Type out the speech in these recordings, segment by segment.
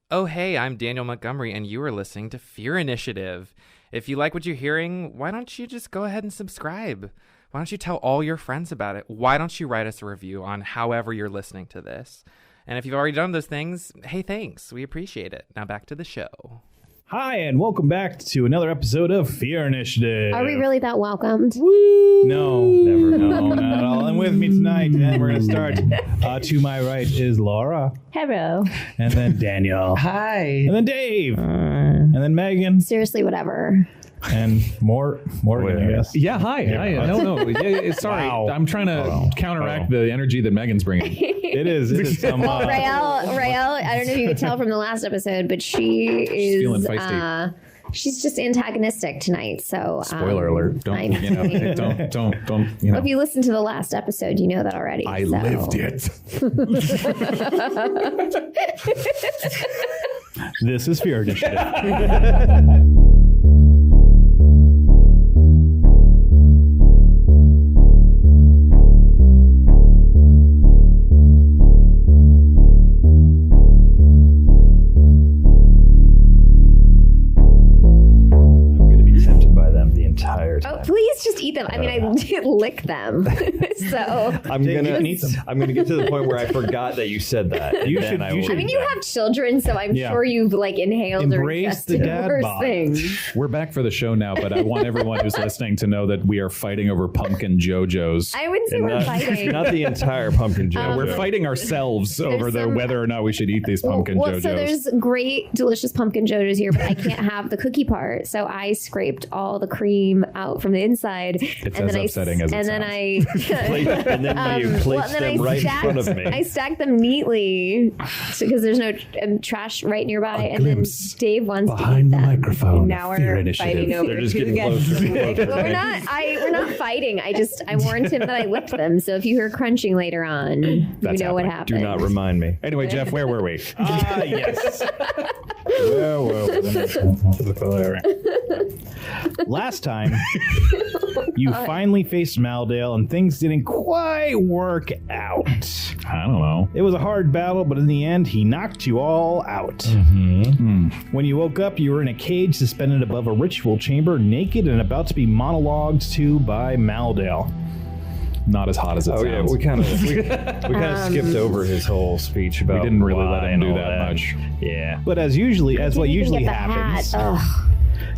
Oh, hey, I'm Daniel Montgomery, and you are listening to Fear Initiative. If you like what you're hearing, why don't you just go ahead and subscribe? Why don't you tell all your friends about it? Why don't you write us a review on however you're listening to this? And if you've already done those things, hey, thanks. We appreciate it. Now back to the show. Hi, and welcome back to another episode of Fear Initiative. Are we really that welcomed? Woo! No, never. No, not at all. And with me tonight, and we're going to start. To my right is Laura. Hello. And then Daniel. Hi. And then Dave. And then Megan. Seriously, whatever. And Morgan, I guess. Yeah, hi. No. Yeah, sorry. Wow. I'm trying to counteract the energy that Megan's bringing. It is. Rael, I don't know if you could tell from the last episode, but she's feeling feisty. She's just antagonistic tonight. So Spoiler alert. Don't. Well, if you listen to the last episode, you know that already. I lived it. This is Fear Initiative. Oh, please just eat them. I mean, I did lick them. So I'm gonna get to the point where I forgot that you said that. You should. I mean, you have children, so I'm sure you've inhaled Embrace or the ingested dad worse bod. things. We're back for the show now, but I want everyone who's listening to know that we are fighting over pumpkin JoJo's. I wouldn't say we're fighting. Not the entire pumpkin joke. We're fighting ourselves over whether or not we should eat these pumpkin JoJo's. So there's great, delicious pumpkin JoJo's here, but I can't have the cookie part. So I scraped all the cream out from the inside. It's as upsetting as it sounds. and then you placed them right in front of me. I stacked them neatly because there's no trash right nearby. And then Dave wants to eat them. Microphone. Now we're fighting over. They're just getting closer and closer. Well, we're not fighting. I warned him that I licked them. So if you hear crunching later on, you know what happened. Do not remind me. Anyway, Jeff, where were we? Yes. Last time, you finally faced Maldail, and things didn't quite work out. I don't know. It was a hard battle, but in the end, he knocked you all out. When you woke up, you were in a cage suspended above a ritual chamber, naked and about to be monologued to by Maldail. Not as hot as it sounds. Yeah, we kind of skipped over his whole speech about. We didn't really let him do that much. Yeah, but as what usually happens,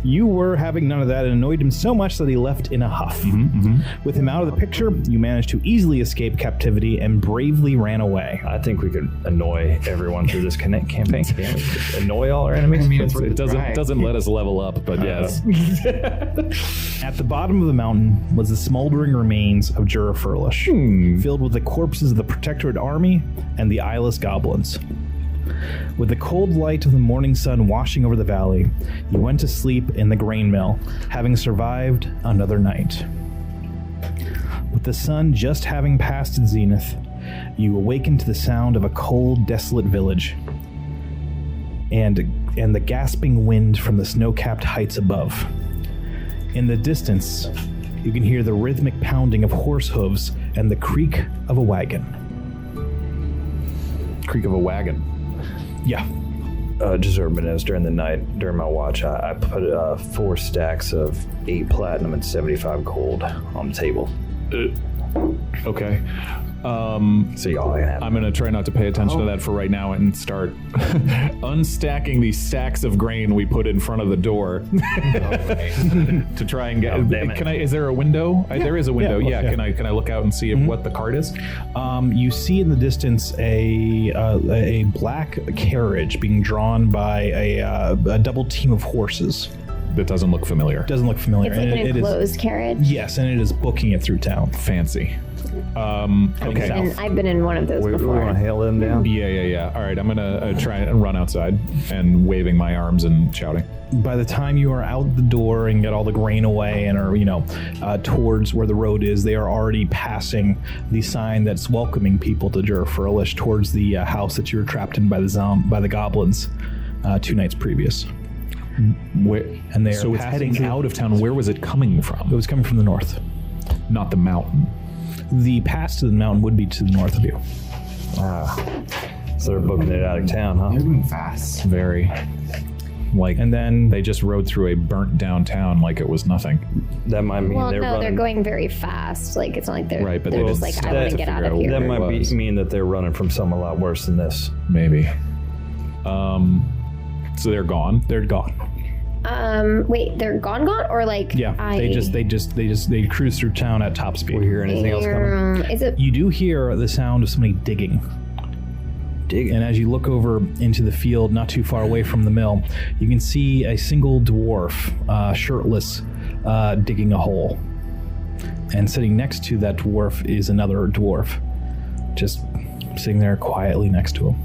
you were having none of that and annoyed him so much that he left in a huff. With him out of the picture, you managed to easily escape captivity and bravely ran away. I think we could annoy everyone through this campaign. Can we annoy all our enemies? I mean, it doesn't let us level up, but yes. At the bottom of the mountain was the smoldering remains of Jurraferlesh, filled with the corpses of the Protectorate army and the eyeless goblins. With the cold light of the morning sun washing over the valley, you went to sleep in the grain mill, having survived another night. With the sun just having passed its zenith, you awakened to the sound of a cold, desolate village, and the gasping wind from the snow-capped heights above. In the distance, you can hear the rhythmic pounding of horse hooves and the creak of a wagon. Creak of a wagon. Yeah. Just minutes during the night, during my watch, I put 4 stacks of 8 platinum and 75 gold on the table. Okay. So y'all can have I'm going to try not to pay attention to that for right now and start unstacking these sacks of grain we put in front of the door to try and get. Is there a window? There is a window. Yeah. Can I look out and see what the cart is? You see in the distance a black carriage being drawn by a double team of horses. That doesn't look familiar. Doesn't look familiar. It's like an enclosed carriage. Yes, and it is booking it through town. Fancy. Okay. I've been in one of those before. We want to hail them down? Yeah. All right, I'm going to try and run outside and waving my arms and shouting. By the time you are out the door and get all the grain away and are, towards where the road is, they are already passing the sign that's welcoming people to Jurraferlesh towards the house that you were trapped in by the goblins 2 nights previous. And they so it's heading out of town. Where was it coming from? It was coming from the north. Not the mountain. The pass to the mountain would be to the north of you. So they're booking it out of town, huh? They're moving fast. Very. And then They just rode through a burnt downtown like it was nothing. That might mean Well, they're no, running. they're going very fast. Like, it's not like they're, Right, but they're they just didn't like, I stop want to to get out figure of out here. That it might was. mean that they're running from something a lot worse than this. Maybe. So they're gone. they're gone. Wait, they're gone, or like? Yeah, they cruise through town at top speed. We hear anything else coming? Is it? You do hear the sound of somebody digging. Digging. And as you look over into the field, not too far away from the mill, you can see a single dwarf, shirtless, digging a hole. And sitting next to that dwarf is another dwarf, just sitting there quietly next to him.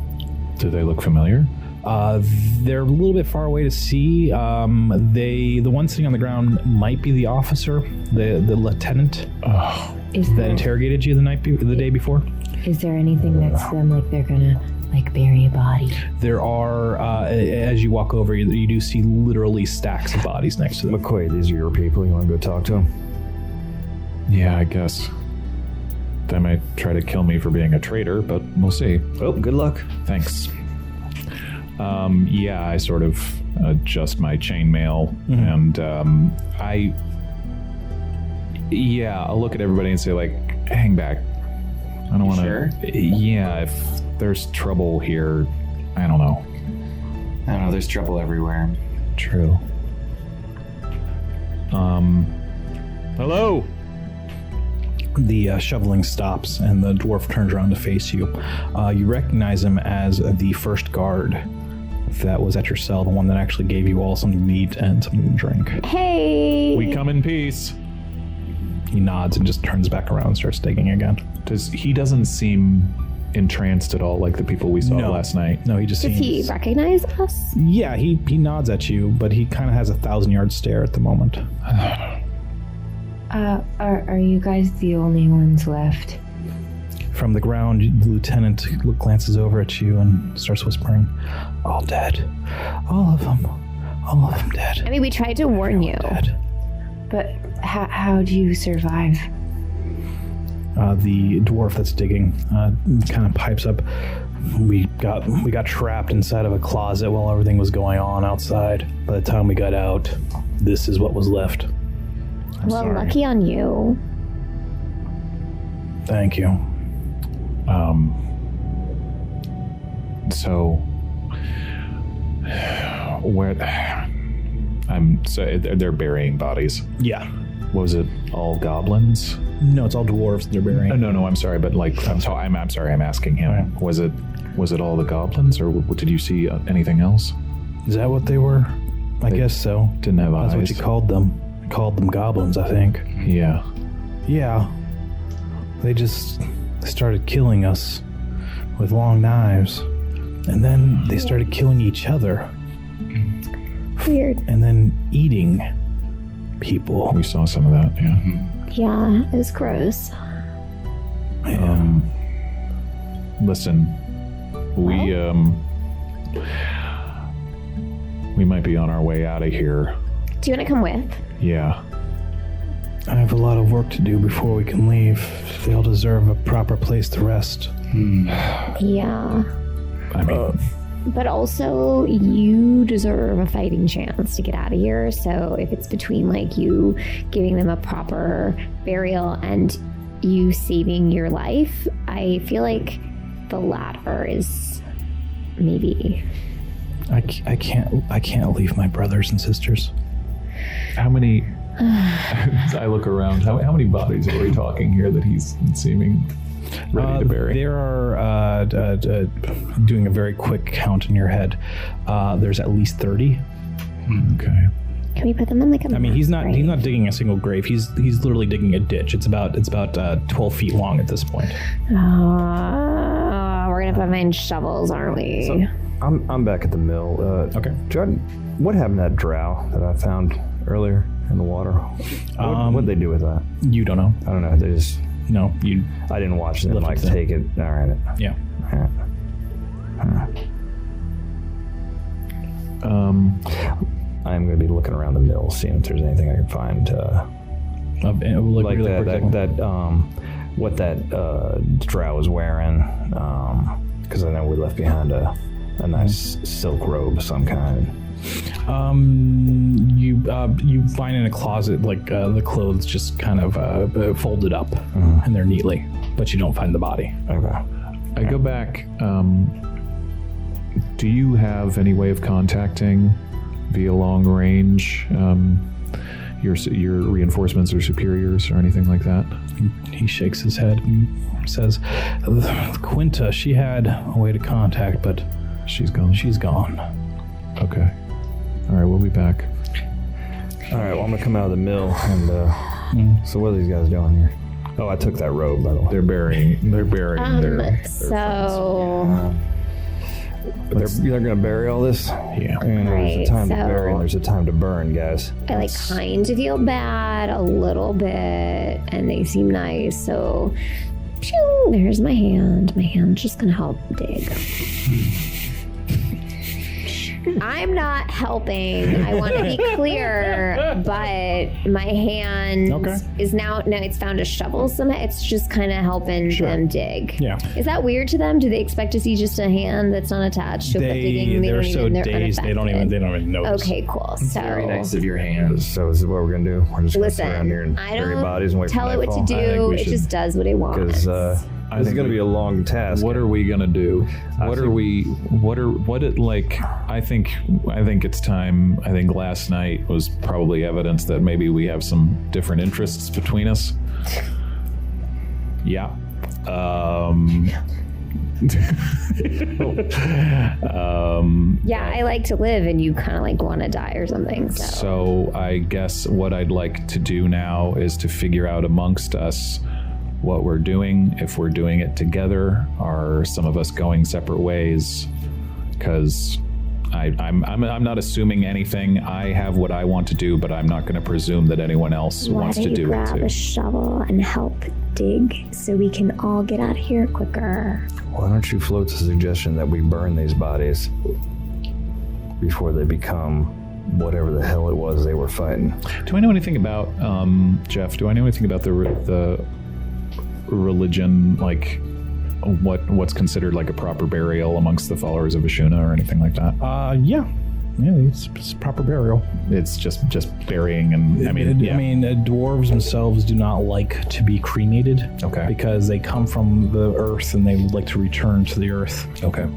Do they look familiar? They're a little bit far away to see. The one sitting on the ground might be the officer, the lieutenant that interrogated you the day before. Is there anything next to them, like they're gonna bury a body? There are, as you walk over, you do see literally stacks of bodies next to them. McCoy, these are your people. You want to go talk to them? Yeah, I guess. They might try to kill me for being a traitor, but we'll see. Oh, good luck. Thanks. Yeah, I sort of adjust my chainmail, and I'll look at everybody and say, hang back. I don't want to. Sure? Yeah, if there's trouble here, I don't know. I don't know, there's trouble everywhere. True. Hello? The shoveling stops and the dwarf turns around to face you. You recognize him as the first guard that was at your cell, the one that actually gave you all something to eat and something to drink. Hey. We come in peace. He nods and just turns back around and starts digging again. He doesn't seem entranced at all like the people we saw last night. No, he just Does seems... he recognize us? Yeah, he nods at you, but he kind of has a 1,000-yard stare at the moment. Are you guys the only ones left? From the ground, the lieutenant glances over at you and starts whispering, "All dead. All of them. All of them dead. I mean, we tried to warn you. Dead." But how do you survive? The dwarf that's digging kind of pipes up. We got trapped inside of a closet while everything was going on outside. By the time we got out, this is what was left. Well, sorry. lucky on you. Thank you. So where they're burying bodies. Yeah. Was it all goblins? No, it's all dwarves they're burying. No, I'm sorry, but I'm sorry, I'm asking him. Right. Was it all the goblins, or did you see anything else? Is that what they were? I They guess so. Didn't have That's eyes. what you called them. You called them goblins, I think. Yeah. Yeah. They just started killing us with long knives. And then they started killing each other. Weird. And then eating people. We saw some of that. Yeah. Yeah, it was gross. Listen, we might be on our way out of here. Do you want to come with? Yeah. I have a lot of work to do before we can leave. They all deserve a proper place to rest. Yeah. I mean, But also, you deserve a fighting chance to get out of here. So if it's between you giving them a proper burial and you saving your life, I feel like the latter is maybe. I can't leave my brothers and sisters. how many? I look around. How many bodies are we talking here that he's seeming ready to bury? There are, doing a very quick count in your head, there's at least 30. Okay. Can we put them in a I mean, he's not grave? digging a single grave. He's literally digging a ditch. It's about 12 feet long at this point. We're gonna have to find shovels, aren't we? So, I'm back at the mill. Okay. Jordan, what happened to that drow that I found earlier in the water? What'd they do with that? You don't know. I don't know. They just... No, you. I didn't watch them Left it there. take it. All right. Yeah. All right. I'm going to be looking around the mill, seeing if there's anything I can find. Like really what that drow was wearing. Because I know we left behind a nice silk robe of some kind. You find in a closet like the clothes just kind of folded up in there neatly, but you don't find the body. Okay. I go back. Do you have any way of contacting via long range your reinforcements or superiors or anything like that? He shakes his head and says, Quinta, she had a way to contact, but she's gone. She's gone. Okay. All right, we'll be back. All right, well, I'm going to come out of the mill and... So what are these guys doing here? Oh, I took that robe, by the way. They're burying their so... But they're going to bury all this? Yeah. And there's a time to bury and there's a time to burn, guys. I kind of feel bad a little bit, and they seem nice, so pew, there's my hand. My hand's just gonna help dig. I'm not helping. I want to be clear, but my hand is now it's found a shovel somehow. It's just kind of helping them dig. Yeah. Is that weird to them? Do they expect to see just a hand that's not attached to digging? They're so dazed they don't even notice. Okay, cool. So Very nice of your hand. So is this what we're going to do? We're just going to sit around here and bury bodies and wait for tell it what to do. It just does what it wants. Because this is going to be a long task. What are we gonna do? I think it's time. I think last night was probably evidence that maybe we have some different interests between us. Yeah. Yeah, I like to live and you kind of like want to die or something. So I guess what I'd like to do now is to figure out amongst us what we're doing, if we're doing it together, are some of us going separate ways? Because I'm not assuming anything. I have what I want to do, but I'm not going to presume that anyone else wants to do it too. Why don't you grab a shovel and help dig so we can all get out of here quicker? Why don't you float the suggestion that we burn these bodies before they become whatever the hell it was they were fighting? Do I know anything about, Jeff, do I know anything about the religion, like what's considered like a proper burial amongst the followers of Ashuna or anything like that? Yeah, it's proper burial. It's just burying, and dwarves themselves do not like to be cremated. Okay. Because they come from the earth and they would like to return to the earth. Okay.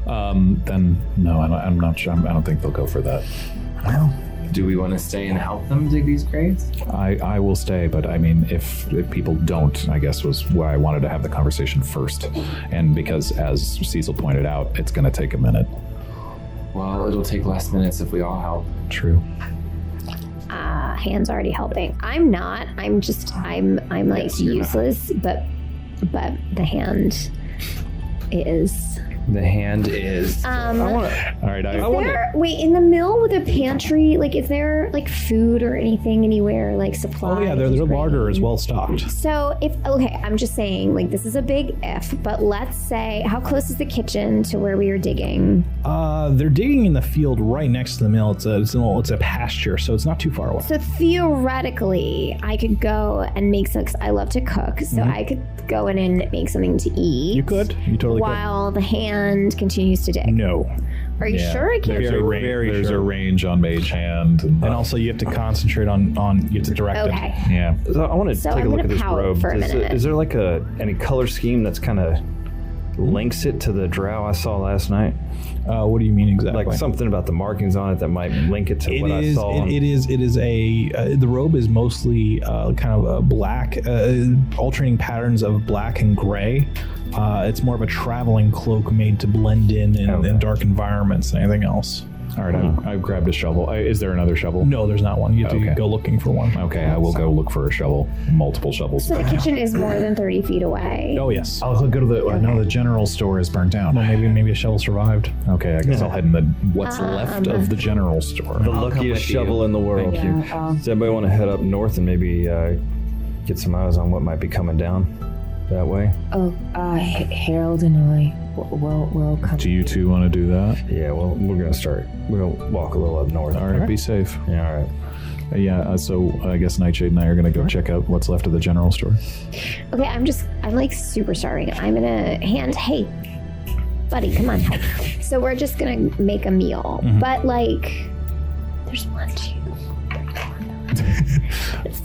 Then no, I'm not sure. I don't think they'll go for that. Well, do we want to stay and help them dig these graves? I will stay, but I mean, if people don't, I guess was why I wanted to have the conversation first. And because, as Cecil pointed out, it's going to take a minute. Well, it'll take less minutes if we all help. True. Hand's already helping. I'm not. I'm like useless, but the hand is. The hand is. Wait, in the mill with a pantry, like, is there like food or anything anywhere, like supplies? Oh yeah, their larder is well stocked. So I'm just saying, like, this is a big if, but let's say, how close is the kitchen to where we are digging? They're digging in the field right next to the mill. It's a pasture, so it's not too far away. So theoretically, I could go and make some. 'Cause I love to cook, so I could go in and make something to eat. You could. You totally could. While the hand continues to dig. No. Are you sure I can't? There's a range on Mage Hand, and also you have to concentrate on you have to direct it. Okay. Yeah. So I want to take a look at this robe. For a minute. Is there like any color scheme that's kind of links it to the drow I saw last night? What do you mean exactly? Like something about the markings on it that might link it to what I saw. It is the robe is mostly kind of a black, alternating patterns of black and gray. It's more of a traveling cloak made to blend in dark environments than anything else. All right, I've grabbed a shovel. Is there another shovel? No, there's not one. You have to go looking for one. Okay, I will go look for a shovel. Multiple shovels. So the kitchen is more than 30 feet away. Oh, yes. I'll go to the... I know the general store is burnt down. Well, maybe a shovel survived. Okay, I guess I'll head in what's left of the general store. The luckiest shovel in the world. Does anybody want to head up north and maybe get some eyes on what might be coming down that way? Oh, Harold and I will come. Do you two want to do that? Yeah, well, we're going to walk a little up north. All right, be safe. Yeah, all right. So I guess Nightshade and I are gonna go check out what's left of the general store. Okay, I'm like super starving. I'm gonna hey, buddy, come on. So we're just gonna make a meal, but like, there's 1, 2, 3, 4.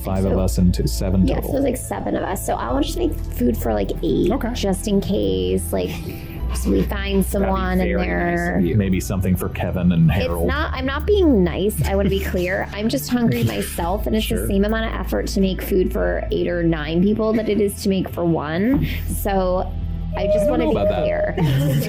5 of us and 7 Yeah, total. so there's like 7 of us. So I want to just make food for like 8, just in case, like, so we find someone and they're Maybe something for Kevin and Harold. I'm not being nice. I want to be clear. I'm just hungry myself, and it's the same amount of effort to make food for 8 or 9 people that it is to make for 1. So I just want to be clear.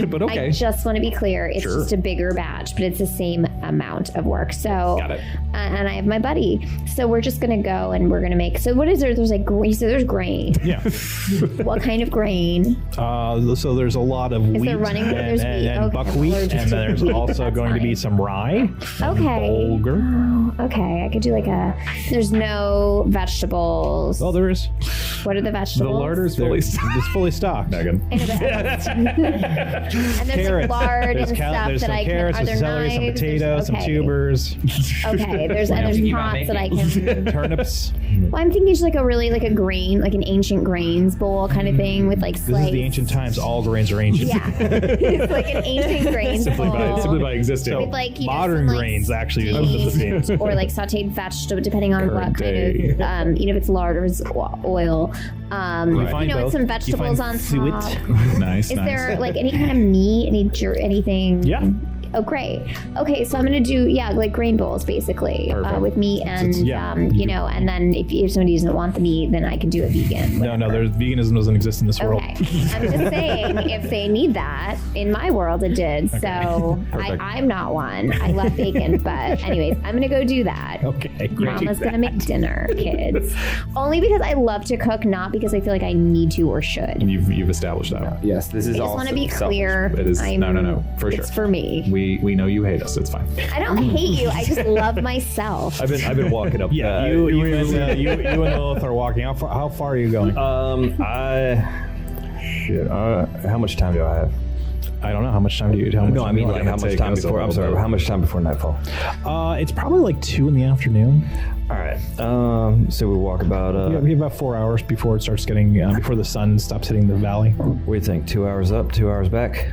But okay. I just want to be clear. It's just a bigger batch, but it's the same amount of work. So, Got it. And I have my buddy. So we're just going to go and we're going to make. So what is there? There's like, you said there's grain. Yeah. What kind of grain? So there's a lot of wheat there running water? There's wheat. and Okay, buckwheat, allergic and then there's to wheat. also That's going to be fine. some rye. Okay. Bulgur. Oh, okay. I could do like there's no vegetables. Oh, there is. What are the The vegetables? larder's fully It's fully stocked. Megan. I know that. And there's Carrots. like lard There's and stuff there's that some I carrots, can. Are some there celery, some knives? potatoes, some Okay. tubers, Okay, there's pots that I can. turnips. Well, I'm thinking just like a grain, like an ancient grains bowl kind of thing with like This sliced. is the ancient times. All grains are ancient. Yeah, it's like an ancient grains bowl. Simply by existing. With like Modern some, like, grains actually is the steamed same. or like sauteed vegetable, depending on Current what kind day. of, if it's lard or it's oil. find With both. some You vegetables on find suet. top. Nice. Is there like any kind of meat, anything? Yeah. Oh, great. Okay, so I'm gonna do like grain bowls basically with meat and and then if somebody doesn't want the meat, then I can do a vegan. No, there's veganism doesn't exist in this world. Okay, I'm just saying if they need that. In my world, it did. So I'm not one. I love bacon, but anyways, I'm gonna go do that. Okay, great. Mama's gonna make dinner, kids. Only because I love to cook, not because I feel like I need to or should. You've established that. Yes, this is I just all. want to be clear. It is. No, for sure. It's for me. We know you hate us. It's fine. I don't hate you. I just love myself. I've been walking up. Yeah, you and Lilith are walking. How far are you going? How much time do I have? I don't know. How much time do you? How much No, I time mean do you like have? how much time before? I'm sorry. How much time before nightfall? It's probably like 2 in the afternoon. All right. So we walk about. We have about 4 hours before it starts getting before the sun stops hitting the valley. What do you think? 2 hours up, 2 hours back.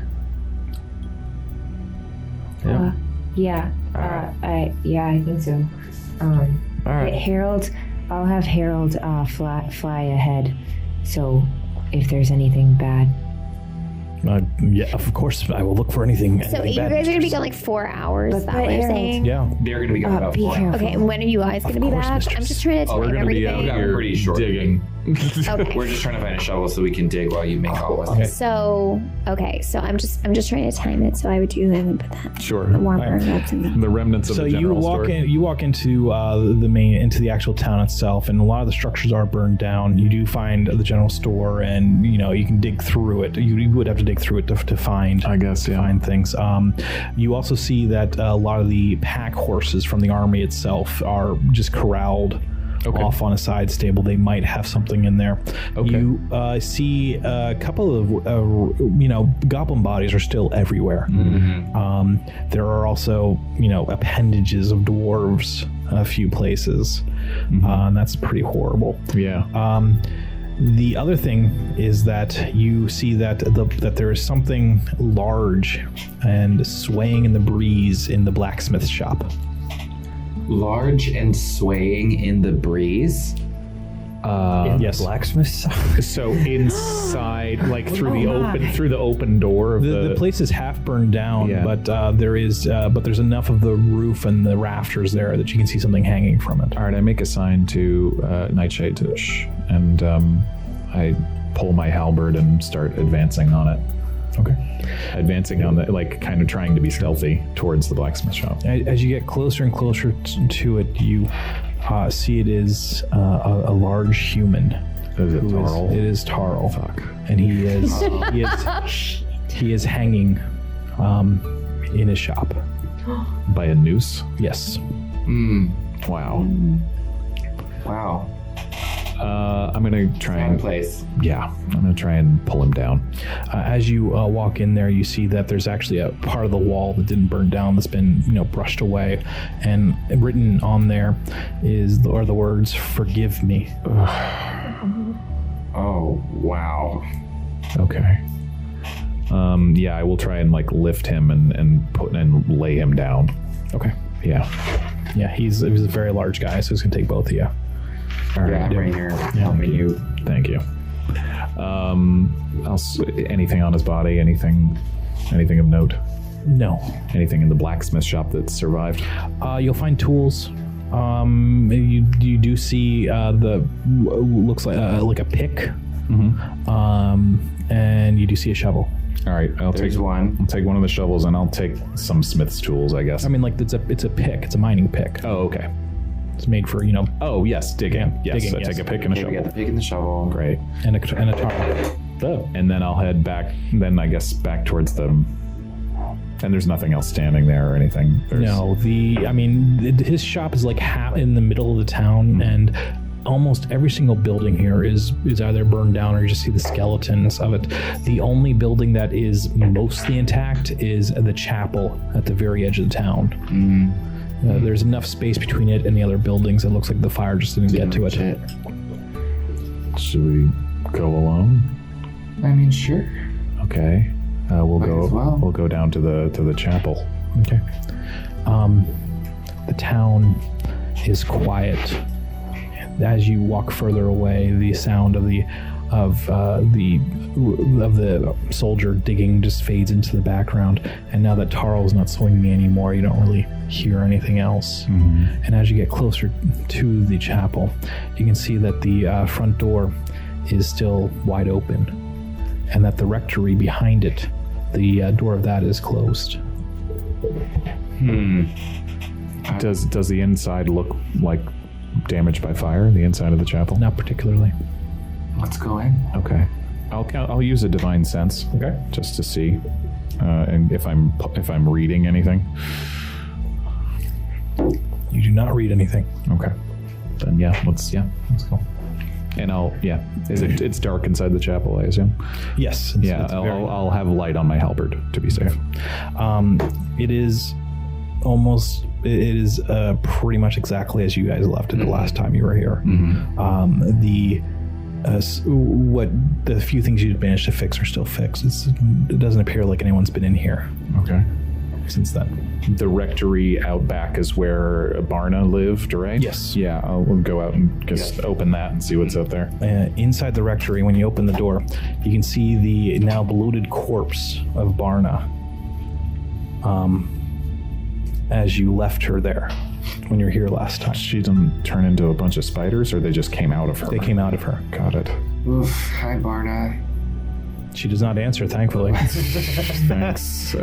I think so. All right. Harold, I'll have Harold fly ahead. So if there's anything bad. Yeah, of course. I will look for anything. So you guys are gonna be gone like 4 hours. Is that what you're Harold- saying? Yeah. They're going to be gone about Be 4 hours. careful. Okay, and when are you guys gonna be course, back? mistress. I'm just trying to We're time going to be everything. out here Pretty short. digging. Okay. We're just trying to find a shovel so we can dig while you make all of us. So I'm just trying to time it. So I would put that Sure. warmer. That's in The remnants of So the you general walk store. in. You walk into the actual town itself, and a lot of the structures are burned down. You do find the general store, and you can dig through it. You would have to dig through it to find. I guess, yeah. Find things. You also see that a lot of the pack horses from the army itself are just corralled. Okay. Off on a side stable. They might have something in there. Okay. You see a couple of goblin bodies are still everywhere. There are also appendages of dwarves a few places, and that's pretty horrible. Yeah. The other thing is that you see that that there is something large and swaying in the breeze in the blacksmith shop. Large and swaying in the breeze. Yes. Blacksmith. So inside, like through the open door of The place is half burned down, Yeah. but there's enough of the roof and the rafters there that you can see something hanging from it. All right, I make a sign to Nightshade to shh, and I pull my halberd and start advancing on it. Okay. Advancing on the, kind of trying to be stealthy towards the blacksmith shop. As you get closer and closer to it, you see it is a large human. Is it who Tarl? It is Tarl. Fuck. And he is hanging in his shop. By a noose? Yes. Wow. Wow. I'm gonna try and place. Yeah, I'm gonna try and pull him down. As you walk in there, you see that there's actually a part of the wall that didn't burn down that's been, brushed away, and written on there are the words "Forgive me." Oh, wow. Okay. Yeah, I will try and lift him and lay him down. Okay. Yeah. Yeah, he's a very large guy, so he's gonna take both of you. All right. Yeah, I'm right here helping you. Thank you. Anything on his body? Anything of note? No. Anything in the blacksmith shop that survived? You'll find tools. You do see looks like a pick. And you do see a shovel. All right, I'll There's take one. I'll take one of the shovels, and I'll take some smith's tools, I guess. I mean, it's a pick. It's a mining pick. Oh, okay. It's made for Oh, yes, digging. Yes, digging, I take yes. a pick and a Okay, we shovel. got the pick and the shovel. Great. and a tar. Oh. And then I'll head back. Then I guess back towards them. And there's nothing else standing there or anything. No, his shop is in the middle of the town, and almost every single building here is either burned down or you just see the skeletons of it. The only building that is mostly intact is the chapel at the very edge of the town. There's enough space between it and the other buildings. It looks like the fire just didn't get to it. Should we go alone? I mean, sure. Okay. We'll Might go. as well. We'll go down to the chapel. Okay. The town is quiet. As you walk further away, the sound of the soldier digging just fades into the background. And now that Tarl's not swinging anymore, you don't really hear anything else. And as you get closer to the chapel, you can see that the front door is still wide open, and that the rectory behind it, the door of that is closed. Does the inside look like damaged by fire? The inside of the chapel? Not particularly. Let's go in. Okay. I'll use a divine sense. Okay. Just to see, and if I'm reading anything. You do not read anything. Okay. Then let's go. And it's dark inside the chapel, I assume. Yes. I'll have light on my halberd to be safe. It is pretty much exactly as you guys left it the last time you were here. The few things you'd managed to fix are still fixed. It doesn't appear like anyone's been in here Okay. since then. The rectory out back is where Barna lived, right? Yes. Yeah, I'll go out and just open that and see what's out there. Inside the rectory, when you open the door, you can see the now bloated corpse of Barna. As you left her there when you were here last time. She didn't turn into a bunch of spiders, or they just came out of her? They came out of her. Got it. Oof. Hi, Barna. She does not answer, thankfully. Thanks.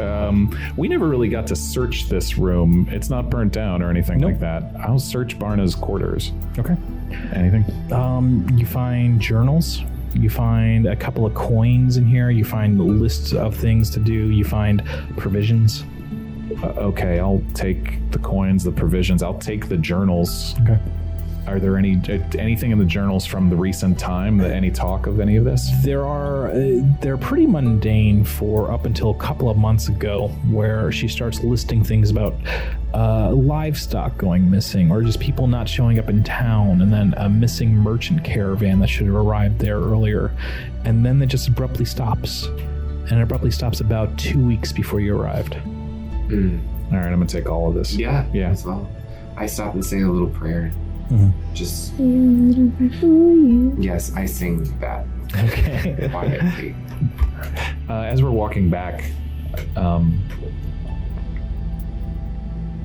We never really got to search this room. It's not burnt down or anything like that. I'll search Barna's quarters. Okay. Anything? You find journals. You find a couple of coins in here. You find lists of things to do. You find provisions. Okay, I'll take the coins, the provisions. I'll take the journals. Okay. Are there anything in the journals from the recent time? Any talk of any of this? They're pretty mundane for up until a couple of months ago, where she starts listing things about livestock going missing, or just people not showing up in town, and then a missing merchant caravan that should have arrived there earlier, and then it just abruptly stops, and it abruptly stops about 2 weeks before you arrived. All right, I'm gonna take all of this. Yeah. Yeah. As well. I stop and say a little prayer. Just. Yes, I sing that. Okay. Quietly. As we're walking back,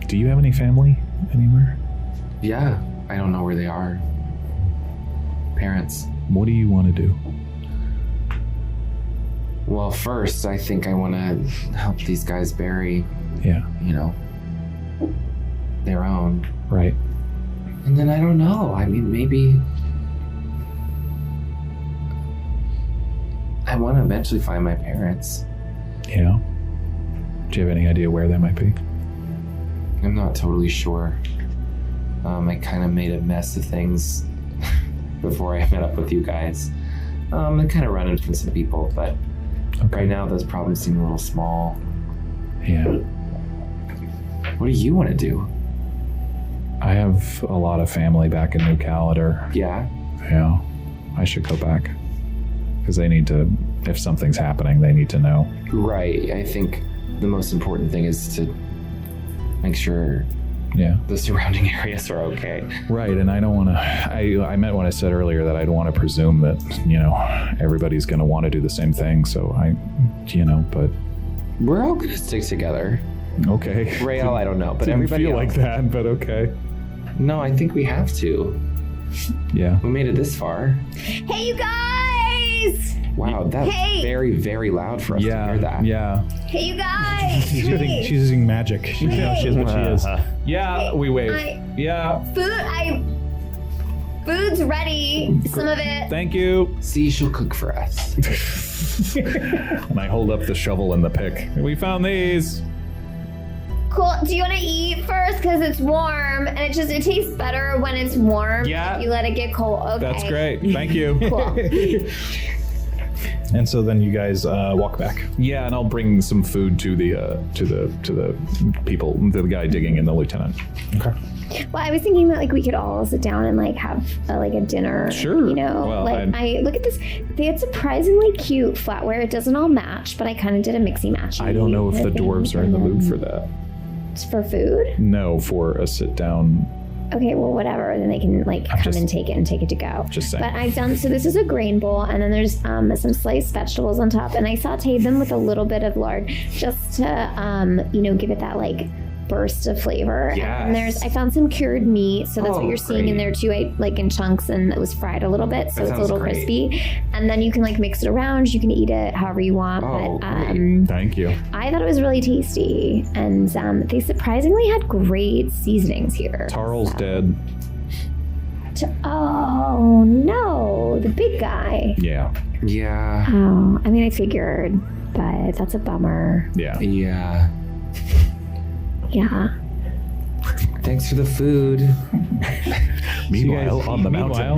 do you have any family anywhere? Yeah. I don't know where they are. Parents. What do you want to do? Well, first, I think I want to help these guys bury, Yeah. their own. Right. And then I don't know. I mean, maybe I want to eventually find my parents. Yeah. Do you have any idea where they might be? I'm not totally sure. I kind of made a mess of things before I met up with you guys. I kind of run into some people, but right now those problems seem a little small. Yeah. What do you want to do? I have a lot of family back in New Calendar. Yeah? Yeah. I should go back. Because they need to, if something's happening, they need to know. Right. I think the most important thing is to make sure the surrounding areas are okay. Right, and I don't want to, I meant when I said earlier that I don't want to presume that, everybody's going to want to do the same thing, so but... We're all going to stick together. Okay. Rael, I don't know, but Didn't everybody feel else. like that, but okay. No, I think we have to. Yeah. We made it this far. Hey, you guys! Wow, that's very, very loud for us to hear that. Yeah. Hey, you guys! She's using magic. She knows she is what she is. Yeah, we wave. Food's ready. Some of it. Thank you. See, she'll cook for us. And I hold up the shovel and the pick. We found these. Cool. Do you want to eat first? Because it's warm, and it tastes better when it's warm. Yeah. You let it get cold. Okay. That's great. Thank you. Cool. And so then you guys walk back. Yeah, and I'll bring some food to the people, to the guy digging and the lieutenant. Okay. Well, I was thinking that we could all sit down and have a dinner. Sure. Well, I look at this. They had surprisingly cute flatware. It doesn't all match, but I kind of did a mixy match. I don't know if the dwarves are in the mood for that. For food? No, for a sit down. Okay, well, whatever. Then they can come and take it to go. Just saying. But I've done, so this is a grain bowl, and then there's some sliced vegetables on top, and I sauteed them with a little bit of lard just to, give it that burst of flavor. Yes. And I found some cured meat, so that's what you're seeing in great. there too. I in chunks, and it was fried a little bit, so That it's a sounds little great. crispy. And then you can mix it around. You can eat it however you want. Oh, but Thank you. I thought it was really tasty, and they surprisingly had great seasonings here. Tarl's dead. Oh no, the big guy. Yeah. Yeah. Oh, I mean, I figured, but that's a bummer. Yeah. Yeah. Yeah. Thanks for the food. Meanwhile, on the mountain.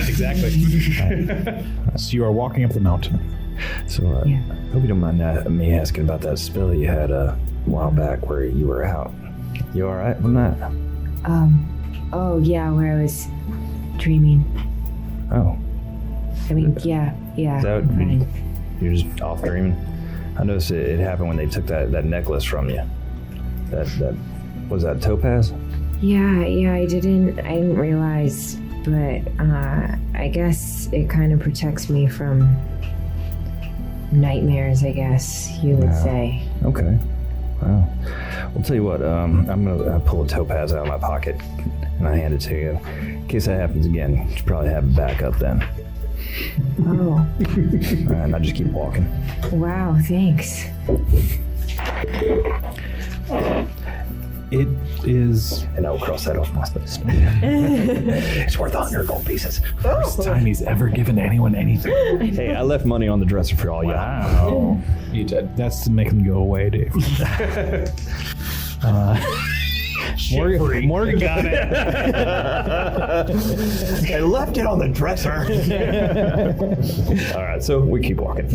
Exactly. So you are walking up the mountain. So, hope you don't mind me asking about that spill you had a while back where you were out. You all right with that? Oh yeah, where I was dreaming. Oh, I mean, yeah. Is that fine. you're just off dreaming? I noticed it happened when they took that necklace from you. That was that topaz? Yeah, I didn't realize, but I guess it kind of protects me from nightmares, I guess you would say. Okay. Wow. Well, tell you what, I'm gonna pull a topaz out of my pocket and I hand it to you. In case that happens again, you should probably have a backup then. Oh, And I just keep walking. wow, thanks. It is And I'll cross that off my list. It's worth 100 gold pieces. First time he's ever given anyone anything. Hey, I left money on the dresser for all y'all. Wow. You did. that's to make them go away, Dave. Morgan got it. I left it on the dresser. All right, so we keep walking.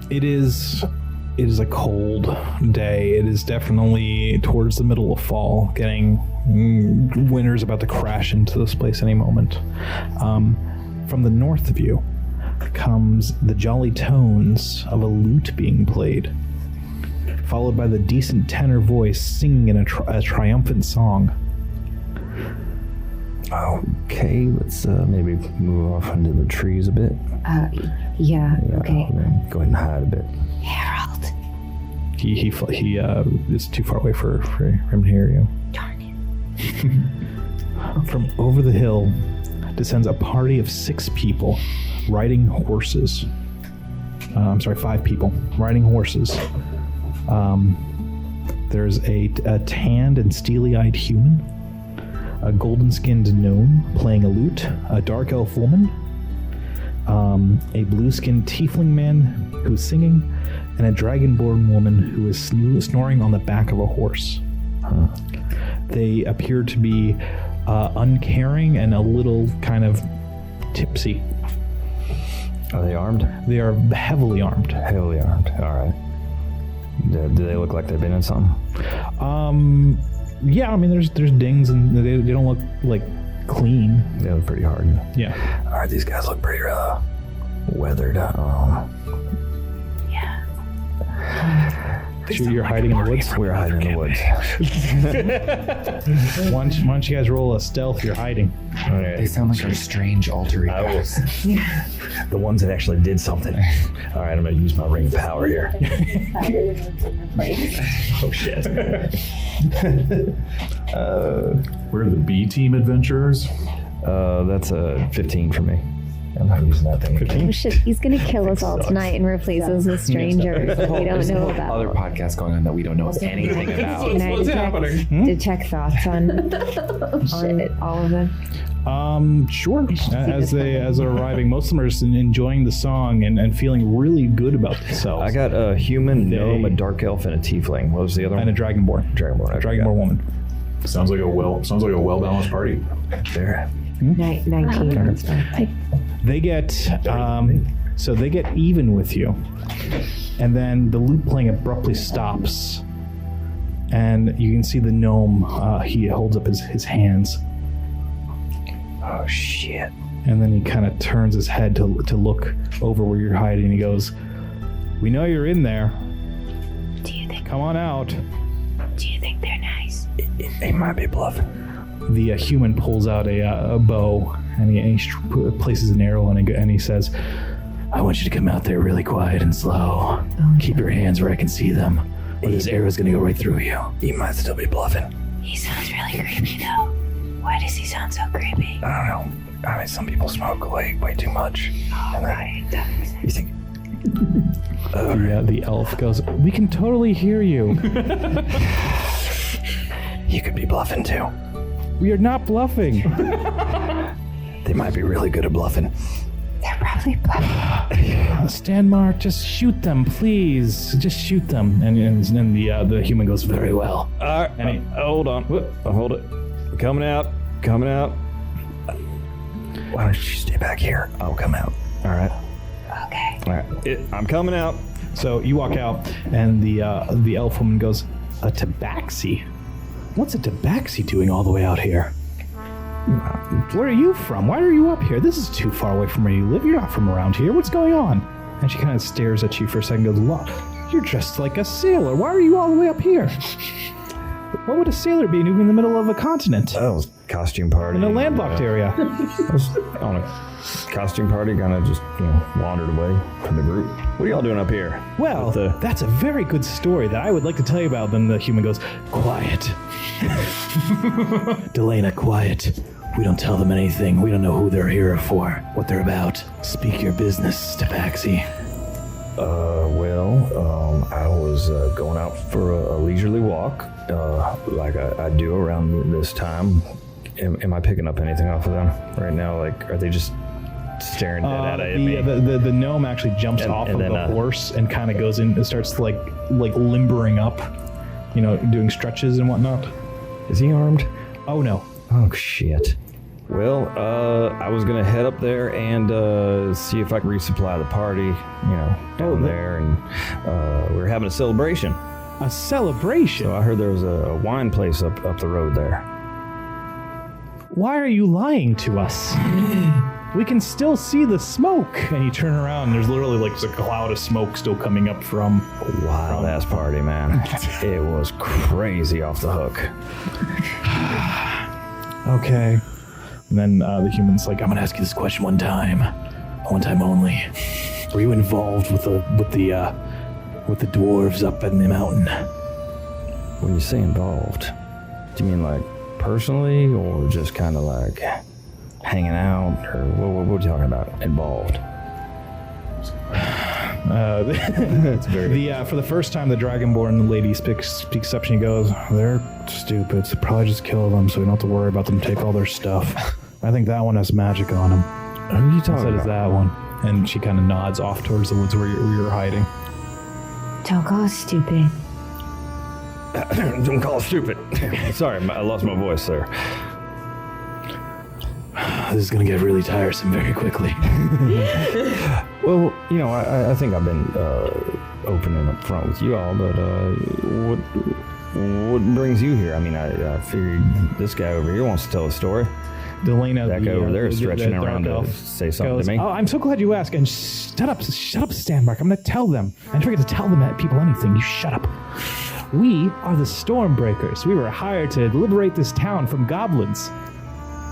It is a cold day. It is definitely towards the middle of fall. Winter's about to crash into this place any moment. From the north of you comes the jolly tones of a lute being played, followed by the decent tenor voice singing in a triumphant song. Okay, let's maybe move off into the trees a bit. Yeah, okay. Go ahead and hide a bit. Harold. He is too far away for him to hear you. Darn it. From over the hill descends a party of 6 people riding horses. 5 people riding horses. There's a tanned and steely-eyed human, a golden-skinned gnome playing a lute, a dark elf woman, a blue-skinned tiefling man who's singing, and a dragonborn woman who is snoring on the back of a horse. They appear to be uncaring and a little kind of tipsy. Are they armed? They are heavily armed. Heavily armed. All right. Do they look like they've been in something? Yeah, I mean, there's dings, and they don't look like clean. They look pretty hard. Yeah. All right, these guys look pretty weathered. Yeah. Sure you're hiding in the woods? We're hiding in the woods. Why don't you guys roll a stealth? You're hiding. They sound like our strange alter egos. The ones that actually did something. All right, I'm going to use my ring of power here. Oh, shit. We're the B team adventurers. That's a 15 for me. I'm not using that thing. Oh shit, he's gonna kill us all tonight and replace us with strangers that we don't know about. Other podcasts going on that we don't know anything about. Can I detect thoughts on all of them? Sure. As they're arriving, most of them are just enjoying the song and feeling really good about themselves. I got a human, gnome, a dark elf, and a tiefling. What was the other one? And a dragonborn. Dragonborn. A dragonborn woman. Sounds like a well balanced party. There. 19. They get so they get even with you, and then the lute playing abruptly stops, and you can see the gnome. He holds up his hands. Oh shit! And then he kind of turns his head to look over where you're hiding. And he goes, "We know you're in there. Do you think? Come on out." Do you think they're nice? He might be bluffing. The human pulls out a bow, and he places an arrow in it, and he says, "I want you to come out there really quiet and slow. Keep your hands where I can see them, or this arrow's gonna go right through you." He might still be bluffing. He sounds really creepy though. Why does he sound so creepy? I don't know. I mean, some people smoke way too much. Oh, right. That makes sense. You think? The elf goes, "We can totally hear you." You could be bluffing too. We are not bluffing. They might be really good at bluffing. They're probably bluffing. Stanmark, just shoot them, please. Just shoot them. And the human goes, "Very well." All right, hold on. Hold it. Coming out. Why don't you stay back here? I'll come out. All right. Okay. All right. I'm coming out. So you walk out, and the elf woman goes, "A tabaxi? What's a tabaxi doing all the way out here? Where are you from? Why are you up here? This is too far away from where you live. You're not from around here. What's going on?" And she kind of stares at you for a second and goes, "What? You're dressed like a sailor. Why are you all the way up here? What would a sailor be doing in the middle of a continent? Oh, costume party. In a landlocked area." I was on a costume party, kind of just, wandered away from the group. What are y'all doing up here? "Well, that's a very good story that I would like to tell you about." Then the human goes, "Quiet. Delana, quiet. We don't tell them anything. We don't know who they're here for, what they're about. Speak your business, Tabaxi." I was going out for a leisurely walk, like I do around this time. Am I picking up anything off of them right now? Like, are they just staring dead at me? The gnome actually jumps off of the horse and kind of goes in and starts like limbering up, doing stretches and whatnot. Is he armed? Oh no. Oh shit. Well, I was gonna head up there and see if I could resupply the party, down there, and we were having a celebration. A celebration? So I heard there was a wine place up the road there. Why are you lying to us? We can still see the smoke. And you turn around, and there's literally like a cloud of smoke still coming up from a wild ass party, man. It was crazy off the hook. Okay. And then the human's like, "I'm gonna ask you this question one time only. Were you involved with the dwarves up in the mountain?" When you say involved, do you mean like personally, or just kind of like hanging out, or what are you talking about? Involved. For the first time, the dragonborn lady speaks up. She goes, "They're stupid. So probably just kill them, so we don't have to worry about them. Take all their stuff. I think that one has magic on them." Who are you talking about? Is that one? And she kind of nods off towards the woods where you're hiding. Don't call us stupid. Don't call it stupid. Sorry, I lost my voice there. This is going to get really tiresome very quickly. Well, I think I've been open and upfront with you all, but what brings you here? I mean, I figured this guy over here wants to tell a story. Delana, that guy over there is stretching around to say something to me. Oh, I'm so glad you asked. And shut up, Stanmark. I'm going to tell them. I don't forget to tell people anything. You shut up. We are the Stormbreakers. We were hired to liberate this town from goblins.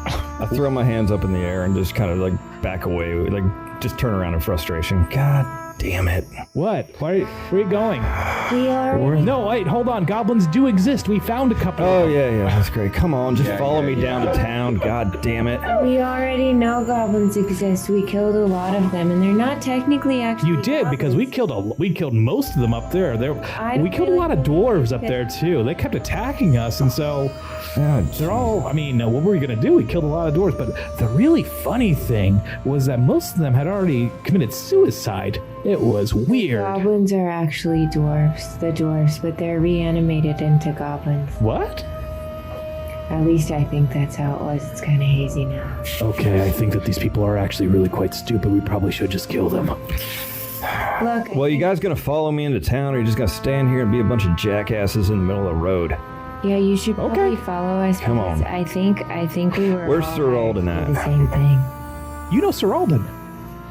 I throw my hands up in the air and just kind of like back away, like just turn around in frustration. God damn it. What? Where are you going? We are. No, wait, hold on. Goblins do exist. We found a couple. Oh, yeah, that's great. Come on, just follow me down to town. God damn it. We already know goblins exist. We killed a lot of them, and they're not technically actually You did, goblins. because we killed most of them up there. We killed a lot of dwarves up there, too. They kept attacking us, and so they're all, I mean, what were we going to do? We killed a lot of dwarves, but the really funny thing was that most of them had already committed suicide. It was weird. Goblins are actually the dwarves, but they're reanimated into goblins. What? At least I think that's how it was. It's kind of hazy now. Okay, I think that these people are actually really quite stupid. We probably should just kill them. Look. Well, you guys gonna follow me into town, or you just gonna stand here and be a bunch of jackasses in the middle of the road? Yeah, you should probably follow us. Come on. I think we were. Where's all Sir hired Alden to at? do the same thing. You know Sir Alden.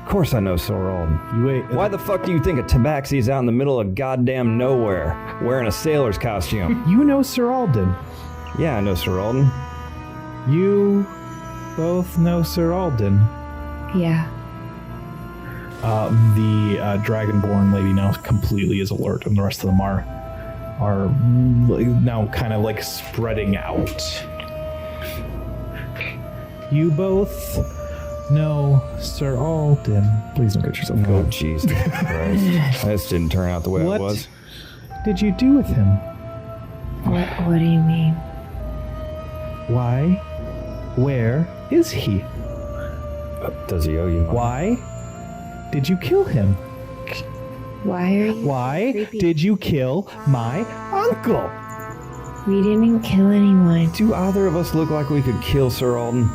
Of course I know Sir Alden. Why the fuck do you think a tabaxi's out in the middle of goddamn nowhere, wearing a sailor's costume? You know Sir Alden. Yeah, I know Sir Alden. You both know Sir Alden. Yeah. The Dragonborn lady now completely is alert, and the rest of them are now kind of like spreading out. You both know Sir Alden. Please don't get yourself killed. Oh, Jesus Christ. This didn't turn out the way it was. What did you do with him? What do you mean? Why? Where is he? Does he owe you money? Why did you kill him? Why are you? Why did you kill my uncle? We didn't kill anyone. Do either of us look like we could kill Sir Alden?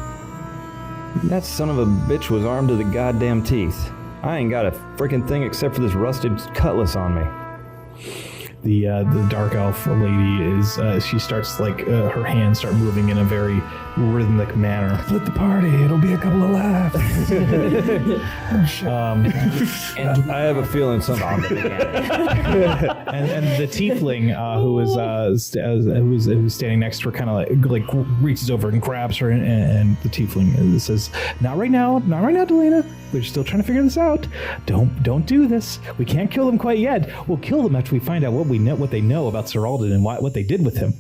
That son of a bitch was armed to the goddamn teeth. I ain't got a freaking thing except for this rusted cutlass on me. The dark elf lady is she starts like her hands start moving in a very rhythmic manner. Split the party, it'll be a couple of laughs. And I have a feeling something. and the tiefling who's standing next to her kind of like reaches over and grabs her, and the tiefling says, "Not right now, Delana. We're still trying to figure this out. Don't do this. We can't kill them quite yet. We'll kill them after we find out what they know about Sir Alden and what they did with him."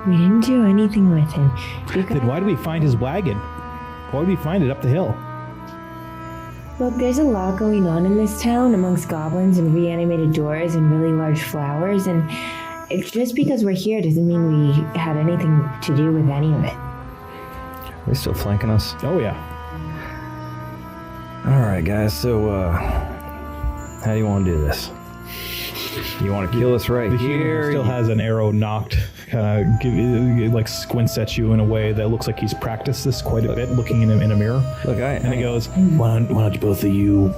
We didn't do anything with him. Then why did we find his wagon? Why did we find it up the hill? Look, there's a lot going on in this town amongst goblins and reanimated doors and really large flowers, and it's just because we're here doesn't mean we had anything to do with any of it. Are they still flanking us? Oh yeah. All right, guys. So, how do you want to do this? You want to kill us right The here? human still has an arrow knocked, kind of like squints at you in a way that looks like he's practiced this quite a bit, looking in a mirror. Look, and he goes, why don't both of you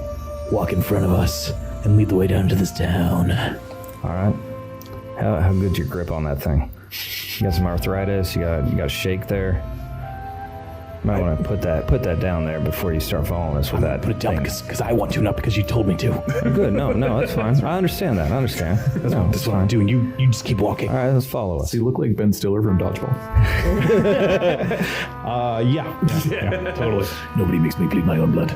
walk in front of us and lead the way down to this town? All right. How good's your grip on that thing? You got some arthritis? You got a shake there? Might want to put that down there before you start following us with that. Put it down because I want to, not because you told me to. Good. No, that's fine. I understand that. That's what I'm doing. You just keep walking. All right, let's follow us. So you look like Ben Stiller from Dodgeball. Yeah, totally. Nobody makes me bleed my own blood.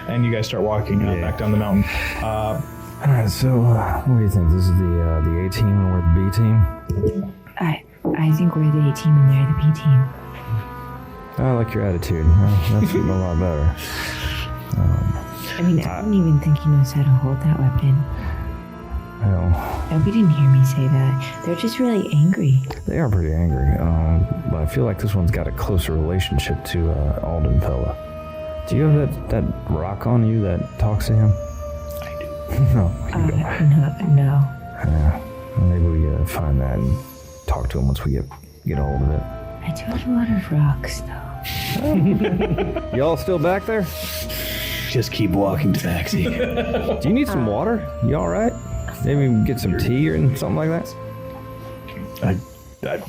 And you guys start walking back down the mountain. All right, so what do you think? This is the A team and we're the B team? I think we're the A team and they're the B team. I like your attitude. That's a lot better. I mean, I don't even think he knows how to hold that weapon. Well, Nobody didn't hear me say that. They're just really angry. they are pretty angry, but I feel like this one's got a closer relationship to Alden fella. Do you have that rock on you that talks to him? I do. No. You don't. No. Yeah. Maybe we find that and talk to him once we get a hold of it. I do have a lot of rocks, though. Y'all still back there? Just keep walking, Tabaxi. Do you need some water? You all right? Maybe we can get some tea or something like that?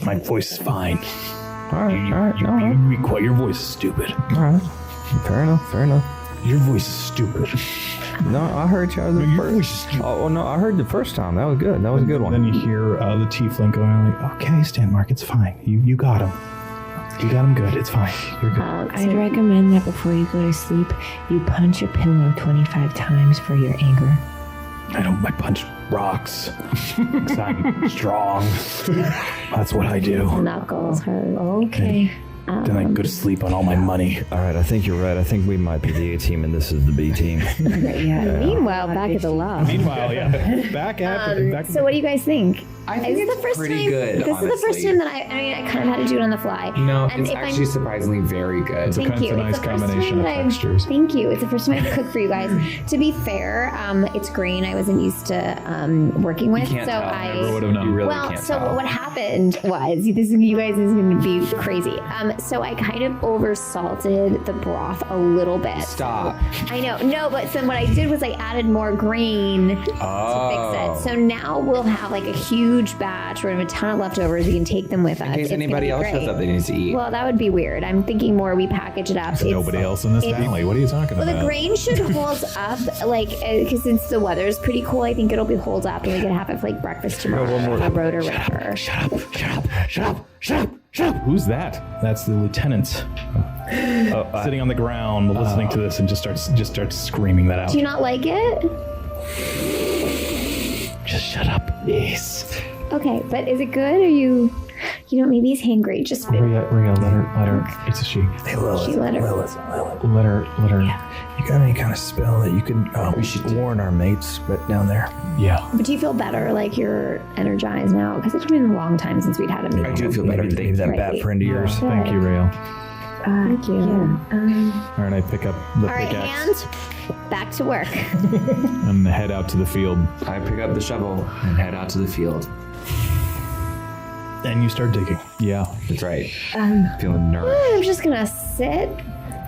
My voice is fine. All right. Your voice is stupid. All right. Fair enough. Your voice is stupid. No, I heard you the first. Oh no, I heard the first time. That was good. That was a good one. Then you hear the tiefling going like, "Okay, Stanmark, it's fine. You got him. You got him good. It's fine. You're good." I'd recommend that before you go to sleep, you punch a pillow 25 times for your anger. I punch rocks. 'Cause I'm strong. That's what I do. Knuckles hurt. Okay. Then I go to sleep on all my money. All right, I think you're right. I think we might be the A team and this is the B team. Meanwhile, back at the lab. Meanwhile, yeah. Back. So what do you guys think? I think Is it's the first pretty time, good, This is the first honestly. time that I kind of had to do it on the fly. No, And it's if actually surprisingly very good. It's a Thank you. nice It's the first combination time of that I've- textures. Thank you. It's the first time I've cooked for you guys. To be fair, it's grain I wasn't used to working with, You can't so tell. Never would have known. You really well, can't so tell. what happened was you guys is going to be crazy. So I kind of oversalted the broth a little bit. Stop. I know, no, but so what I did was I added more grain to fix it. So now we'll have like a huge batch. We're gonna have a ton of leftovers. We can take them with us. In case It's gonna anybody be else shows great. up that needs to eat. Well, that would be weird. I'm thinking more we package it up. There's nobody else in this it's- family. What are you talking Well, about? the grain should hold up, like, because since the weather's pretty cool, I think it'll be hold up, and we can have it for like breakfast tomorrow on the road or whatever. Shut up. Who's that? That's the lieutenant. Sitting on the ground, listening to this, and just starts screaming that out. Do you not like it? Just shut up, please. Okay, but is it good? Or maybe he's hangry. Just Rhea, let her. It's a she. Hey, Lilith. She let her- Let her. You got any kind of spell that you can warn our mates but down there? Yeah. But do you feel better? Like you're energized now? Because it's been a long time since we'd had a meeting. I do feel better. Maybe that bat friend of yours. Thank you, Rael. Thank you. All right, I pick up the All right, pickaxe and back to work. and head out to the field. I pick up the shovel and head out to the field. And you start digging. Yeah. That's right. Feeling nervous. I'm just gonna sit.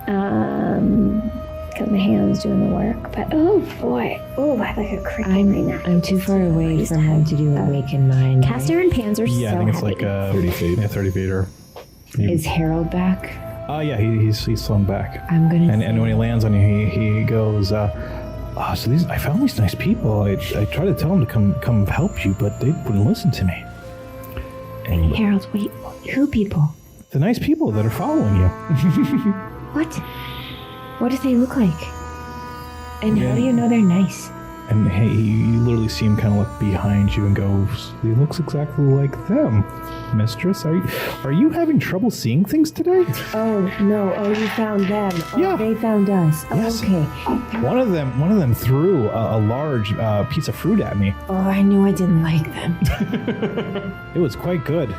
Because my hand's doing the work. But oh boy, I have like a cricket right now. I'm too far away from him to do awaken mind. Cast iron pans are Yeah, so I think it's heavy. like 30 feet. Yeah, 30 feet or. Is Harold back? Yeah, he's flown back. I'm gonna. And when he lands on you, he goes, so I found these nice people. I tried to tell them to come help you, but they wouldn't listen to me. And Harold, wait. Who people? the nice people that are following you. What? What do they look like? And how do you know they're nice? And hey, you literally see him kind of look behind you and goes, he looks exactly like them. Mistress, are you having trouble seeing things today? Oh no! Oh, you found them. Oh, Yeah. they found us. Oh, Yes. okay. One of them threw a large piece of fruit at me. Oh, I knew I didn't like them. It was quite good.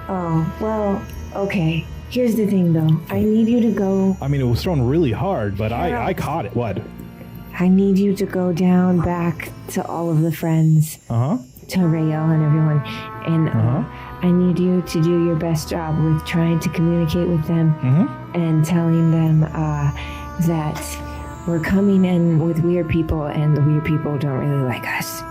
Oh well. Okay. Here's the thing, though. I need you to go. I mean, it was thrown really hard, but I caught it. What? I need you to go down back to all of the friends, Uh-huh. to Rael and everyone, and I need you to do your best job with trying to communicate with them and telling them that we're coming in with weird people, and the weird people don't really like us.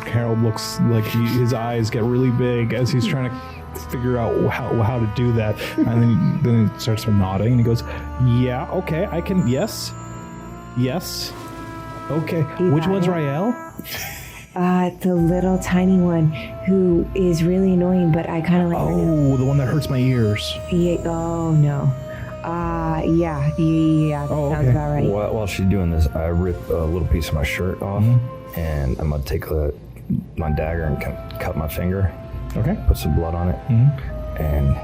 Harold looks like his eyes get really big as he's trying to figure out how to do that. And then he starts nodding and he goes, yeah, okay, I can, yes. Okay, which got one's it? Rael? The little tiny one who is really annoying, but I kind of like her now. Oh, the one that hurts my ears. Yeah, oh no. Yeah, that Oh, sounds okay. about right. While she's doing this, I rip a little piece of my shirt off, and I'm gonna take my dagger and cut my finger, Okay. put some blood on it, and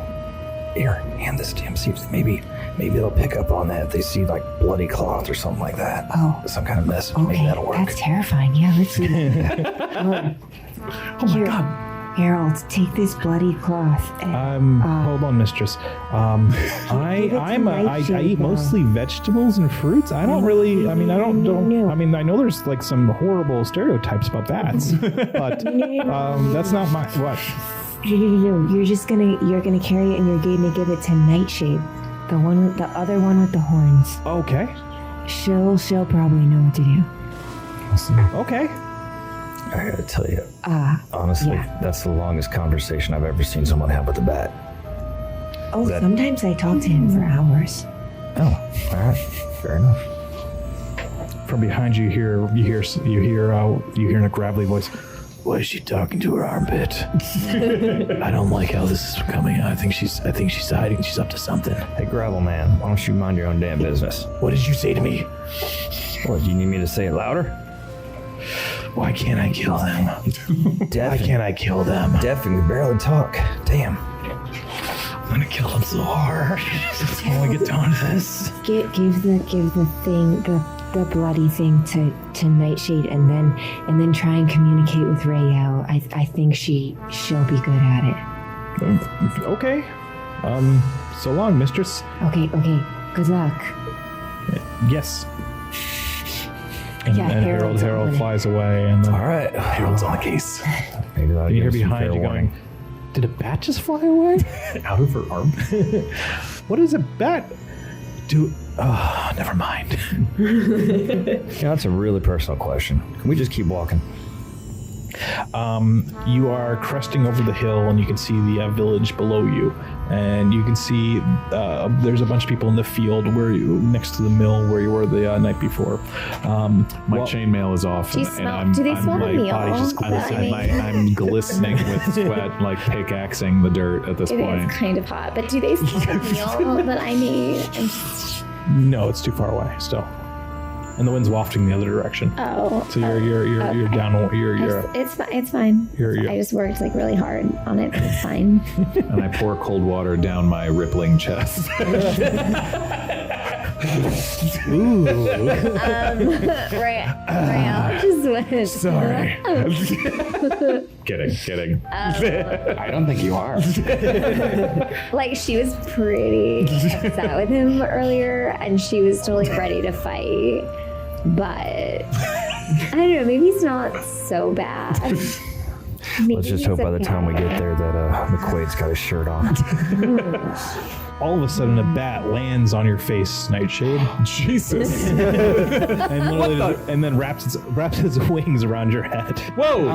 here, hand this to him. See if maybe they'll pick up on that if they see like bloody cloth or something like that. Oh. Some kind of message. Okay, Maybe that'll work. that's terrifying. Yeah, let's see. Oh my god. Harold, take this bloody cloth. Hold on, mistress. I eat mostly vegetables and fruits. I don't really. I mean, I don't. I mean, I know there's like some horrible stereotypes about bats, but that's not my what. No. You're gonna carry it and you're gonna give it to Nightshade, the other one with the horns. Okay. She'll probably know what to do. Okay. I gotta tell you, honestly, that's the longest conversation I've ever seen someone have with a bat. Oh, sometimes I talk to him for hours. Oh, all right, fair enough. From behind you, you hear in a gravelly voice. Why is she talking to her armpit? I don't like how this is coming. I think she's hiding. She's up to something. Hey, Gravel Man, why don't you mind your own damn business? What did you say to me? What, do you need me to say it louder? Why can't I kill them? Why can't I kill them? Deaf and can barely talk. Damn. I'm gonna kill them so hard. When we get done with this. Give the thing, the bloody thing to Nightshade, and then try and communicate with Rayo. I think she'll be good at it. Okay. So long, mistress. Okay. Good luck. Yes. And Harold flies away, and then all right, Harold's on the case. Maybe You hear behind you going, did a bat just fly away? Out of her arm? What does a bat do? Oh, never mind. That's a really personal question. Can we just keep walking? You are cresting over the hill, and you can see the village below you. And you can see there's a bunch of people in the field next to the mill where you were the night before. My chainmail is off, Do they smell the meal? I'm glistening with sweat, like pickaxing the dirt at this point. It is kind of hot, but do they smell the meal that I made? No, it's too far away still. And the wind's wafting the other direction. Oh. So you're down. It's fine. I just worked like really hard on it, but it's fine. And I pour cold water down my rippling chest. Ooh. Right. Just went. Sorry. Kidding. I don't think you are. Like, she was pretty upset with him earlier, and she was totally ready to fight. But I don't know, maybe it's not so bad. Let's just hope by the time we get there that McQuaid's got his shirt on. All of a sudden, a bat lands on your face, Nightshade. Jesus. and then wraps its wings around your head. Whoa.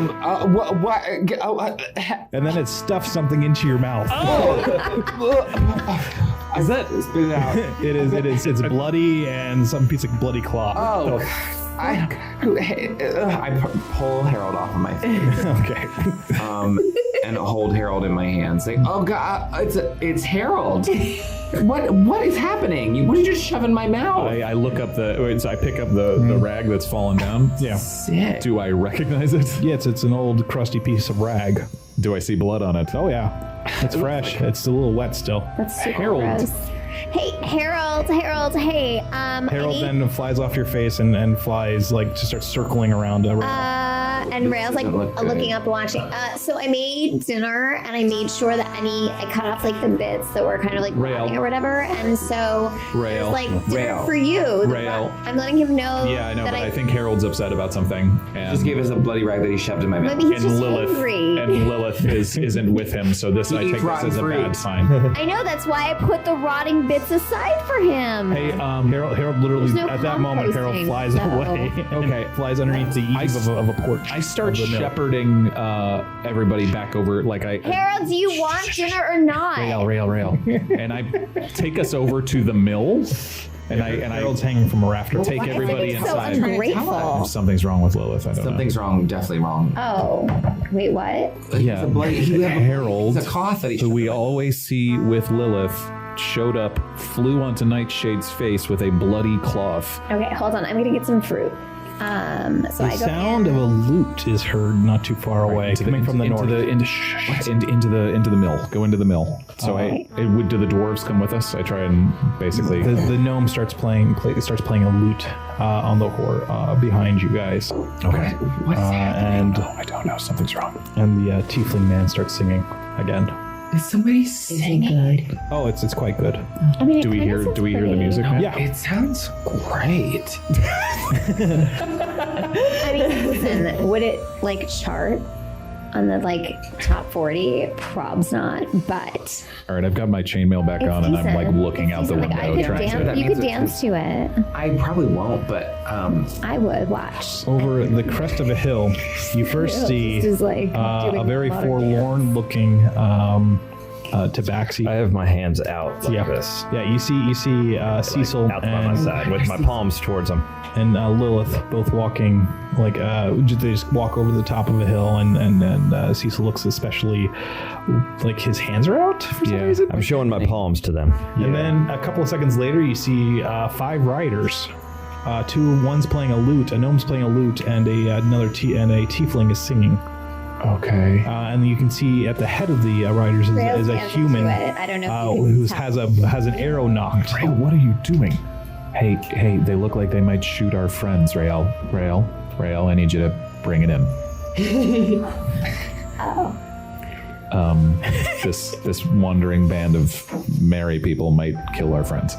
And then it stuffs something into your mouth. Is that spit it out? It is. It's bloody and some piece of bloody cloth. Oh. I pull Harold off of my face. Okay. And hold Harold in my hands. Like, oh God, it's Harold. What is happening? What did you just shove in my mouth? I look up I pick up the rag that's fallen down. Yeah. Sick. Do I recognize it? Yeah, it's an old crusty piece of rag. Do I see blood on it? Oh yeah. It's fresh. It's a little wet still. That's super Harold. gross. Hey, Harold, hey, Harold then flies off your face and flies, like, just starts circling around. and Rael's like looking up and watching. So I made dinner and I made sure that I cut off like the bits that were kind of like rotting or whatever. And so Rael, it's like dinner for you. Rael. I'm letting him know. Yeah, I know, but I think Harold's upset about something. And just gave us a bloody rag that he shoved in my mouth. Maybe he's just angry. And Lilith isn't with him, so I take this as a bad sign. I know, that's why I put the rotting bits aside for him. Hey, Harold literally at that moment Harold flies away. Okay, flies underneath the eaves of a porch. I start shepherding everybody back over. Harold, do you want dinner or not? Rail. And I take us over to the mill. And Harold's hanging from a rafter. Take everybody inside. So ungrateful. Something's wrong with Lilith. I don't know. Something's wrong. Definitely wrong. Oh, wait, what? Yeah, Harold, it's a cloth that who we always see with Lilith, showed up, flew onto Nightshade's face with a bloody cloth. Okay, hold on. I'm gonna get some fruit. So The I go sound in. of a lute is heard not too far away, coming from the north. Into the mill. Go into the mill. So do the dwarves come with us? I try and basically. The gnome starts playing a lute on the behind you guys. Okay. And I don't know. Something's wrong. and the tiefling man starts singing again. Is somebody Is it singing? good? Oh, it's quite good. I mean, it Do we kinda hear? sounds Do we hear the pretty. music? Man? Yeah. It sounds great. I mean, listen, would it like chart on the like top 40? Probs not, but All right. I've got my chainmail back it's on, and I'm decent. like looking It's out the decent. window, Like, I could trying dance, That you means could it's- dance to it. I probably won't, but I would watch. Over the crest of a hill, you first see This is like a doing very modern forlorn-looking tabaxi. I have my hands out like Yeah. this. Yeah, you see Cecil Out by my and side with my palms towards them. Lilith both walking like they just walk over the top of a hill, and Cecil looks especially like his hands are out for some reason. I'm showing my palms to them. And then a couple of seconds later, you see 5 riders. One's playing a lute, a gnome's playing a lute, and a tiefling is singing. Okay. And you can see at the head of the riders Rail's is a dancing human to it. I don't know who has an arrow knocked. Rael, what are you doing? Hey, they look like they might shoot our friends, Rael, I need you to bring it in. This wandering band of merry people might kill our friends.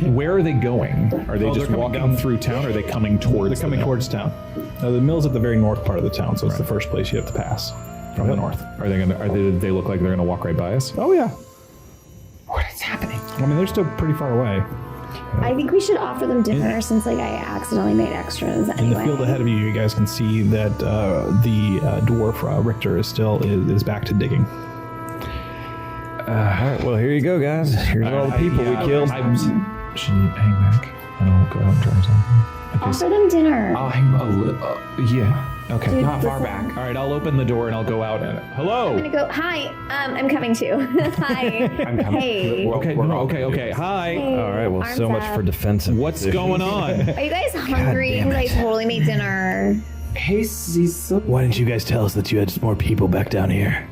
Where are they going? Are they they're just coming walking down through town, or are they coming towards They're coming the mill? towards town. The mill's at the very north part of the town, so it's the first place you have to pass from the north. They look like they're gonna walk right by us? Oh yeah. what is happening? I mean, they're still pretty far away. I think we should offer them dinner since like I accidentally made extras In the anyway. field ahead of you, you guys can see that the dwarf Richter is back to digging. All right, well, here you go, guys. Here's all the people we killed. Should you hang back? And I'll go out and try something. Okay. Offer them dinner. I'll hang a little. Yeah. Okay. Not far listen. back. All right, I'll open the door and I'll go out and hello. I'm gonna go. Hi, I'm coming too. Hi. I'm coming. Hey. Okay, We're no, all okay. Hi. All right, well, so Arms much up. for defensive. What's going on? Are you guys hungry? damn Because I totally made dinner. Hey, Cecil. Why didn't you guys tell us that you had more people back down here?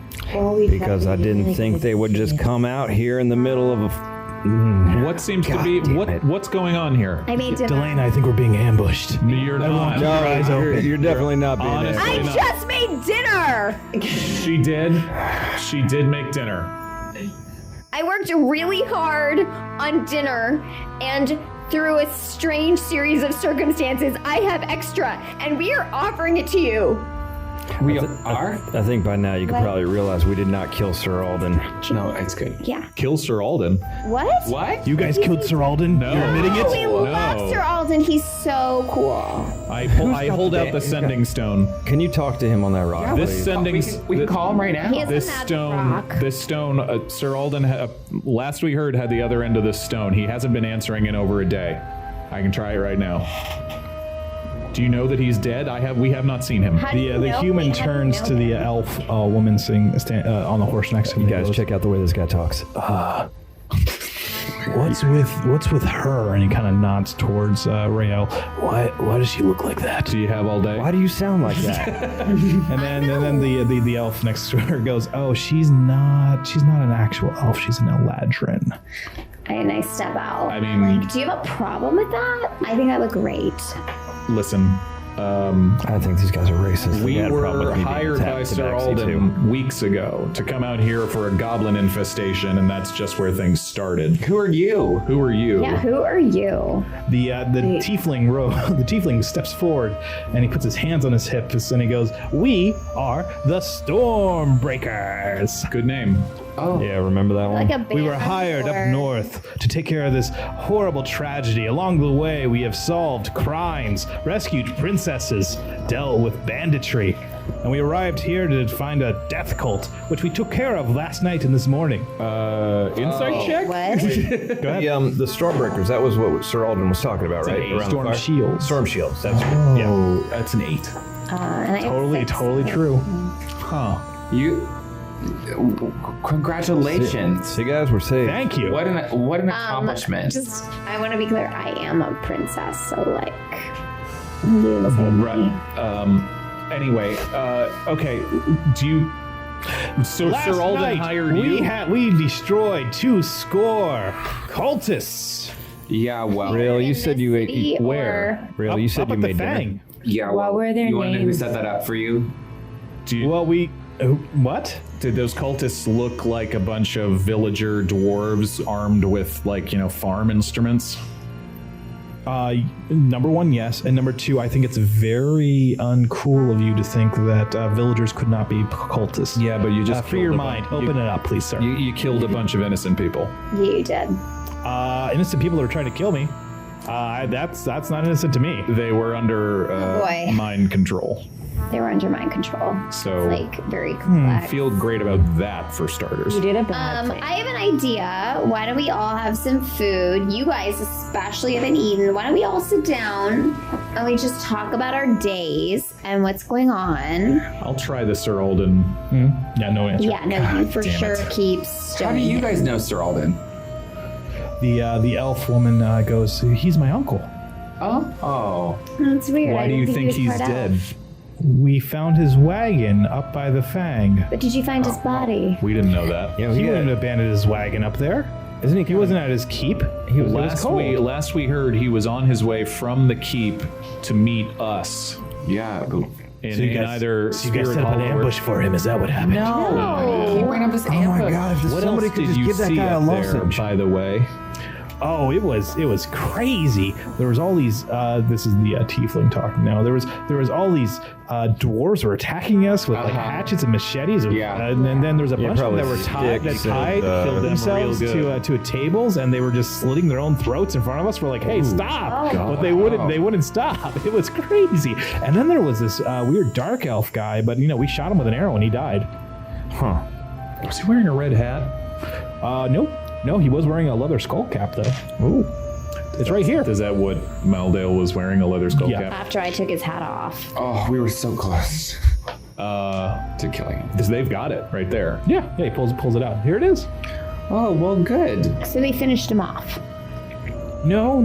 Because I didn't think they would just come out here in the middle of a... What seems to be what's going on here? I made dinner. Delane, I think we're being ambushed. You're not. No, eyes open. you're definitely not being Honestly. I there. no. just made dinner. She did make dinner. I worked really hard on dinner, and through a strange series of circumstances, I have extra, and we are offering it to you. We are? I think by now you can What? probably realize we did not kill Sir Alden. No, it's good. Yeah. Kill Sir Alden. What? What? You guys killed Sir Alden? No. You're admitting Oh, we it? love Sir Alden. He's so cool. I hold out the sending stone. Can you talk to him on that rock, This please? sending We can call him right now. He has this a magic stone. rock. This stone. Sir Alden. Last we heard, had the other end of this stone. He hasn't been answering in over a day. I can try it right now. Do you know that he's dead? We have not seen him. How do you The know? human Wait, how do you turns know to the that? elf woman on the horse next to him. You and guys goes, check out the way this guy talks. What's with her? And he kind of nods towards Rael. Why does she look like that? Do you have all day? Why do you sound like that? And then the elf next to her goes, "Oh, she's not an actual elf. She's an Eladrin." And I step out. I I'm mean- like, do you have a problem with that? I think I look great. Listen. I think these guys are racist. We They had a problem were with me being hired by tapped to Sir Baxi, too. Alden weeks ago to come out here for a goblin infestation, and that's just where things started. Who are you? Who are you? Yeah, who are you? The tiefling steps forward and he puts his hands on his hips and he goes, "We are the Stormbreakers. Good name. Oh, Yeah, remember that one? Like a band We were hired up north to take care of this horrible tragedy. Along the way, we have solved crimes, rescued princesses, dealt with banditry, and we arrived here to find a death cult, which we took care of last night and this morning." Insight check? What? Go ahead. The Stormbreakers, that was what Sir Alden was talking about, right? eight. Around the Storm fire? shields. Storm shields, that's Oh, that's an 8. And I have Totally 6. true. Huh. you. Congratulations. See, guys, we're safe. Thank you. What an accomplishment. I want to be clear. I am a princess, so like, He'll be able to save me. Right. Anyway, okay. Do you? So Last Sir Alden night, hired we you? we destroyed 2 score cultists. Yeah, well. Real, you In said this you city ate. Where? Real, you said up you at the made dinner. Fang. Yeah, What well. were their you want to know who names? set that up for you? Do you Well, we what? did those cultists look like a bunch of villager dwarves armed with, like, farm instruments? Number 1, yes, and number 2, I think it's very uncool of you to think that villagers could not be cultists. Yeah, but you just free your killed a mind. bunch- Open it up, please, sir. You killed a bunch of innocent people. Yeah, you did. Innocent people that are trying to kill me. That's not innocent to me. They were under boy. mind control. They were under mind control. So It's like very complex. feel great about that for starters. You did a bad thing. I have an idea. Why don't we all have some food? You guys especially haven't eaten. Why don't we all sit down and we just talk about our days and what's going on? I'll try the Sir Alden. Yeah, no answer. Yeah, no, you for damn sure it. keep How do stoning you it. guys know Sir Alden? The elf woman goes, he's my uncle. Oh. That's weird. Why I do you didn't think he was he's part dead? elf. We found his wagon up by the Fang. But did you find his body? We didn't know that. Yeah, He he wouldn't have abandoned his wagon up there. Isn't he? He wasn't at his keep. He was, it was cold. Last we heard, he was on his way from the keep to meet us Yeah. in either Spirit set up an Hollow or- ambush for him. Is that what happened? No. He bring up this ambush. if What somebody else could did just you give that see guy a up there, lozenge. by the way? Oh, it was crazy. There was all these. This is the tiefling talking now. There was all these dwarves were attacking us with like hatchets and machetes. Yeah. And then there was a bunch of them probably that were tied sticks tied and, themselves to tables, and they were just slitting their own throats in front of us. We're like, hey, stop! But they wouldn't stop. It was crazy. And then there was this weird dark elf guy, but we shot him with an arrow and he died. Huh. Was he wearing a red hat? Nope. No, he was wearing a leather skull cap though. Ooh. It's right here. Is that what Maldail was wearing, a leather skull Yeah. cap? After I took his hat off. Oh, we were so close to killing him. Because they've got it right there. Yeah, he pulls it out. Here it is. Oh, well, good. So they finished him off. No.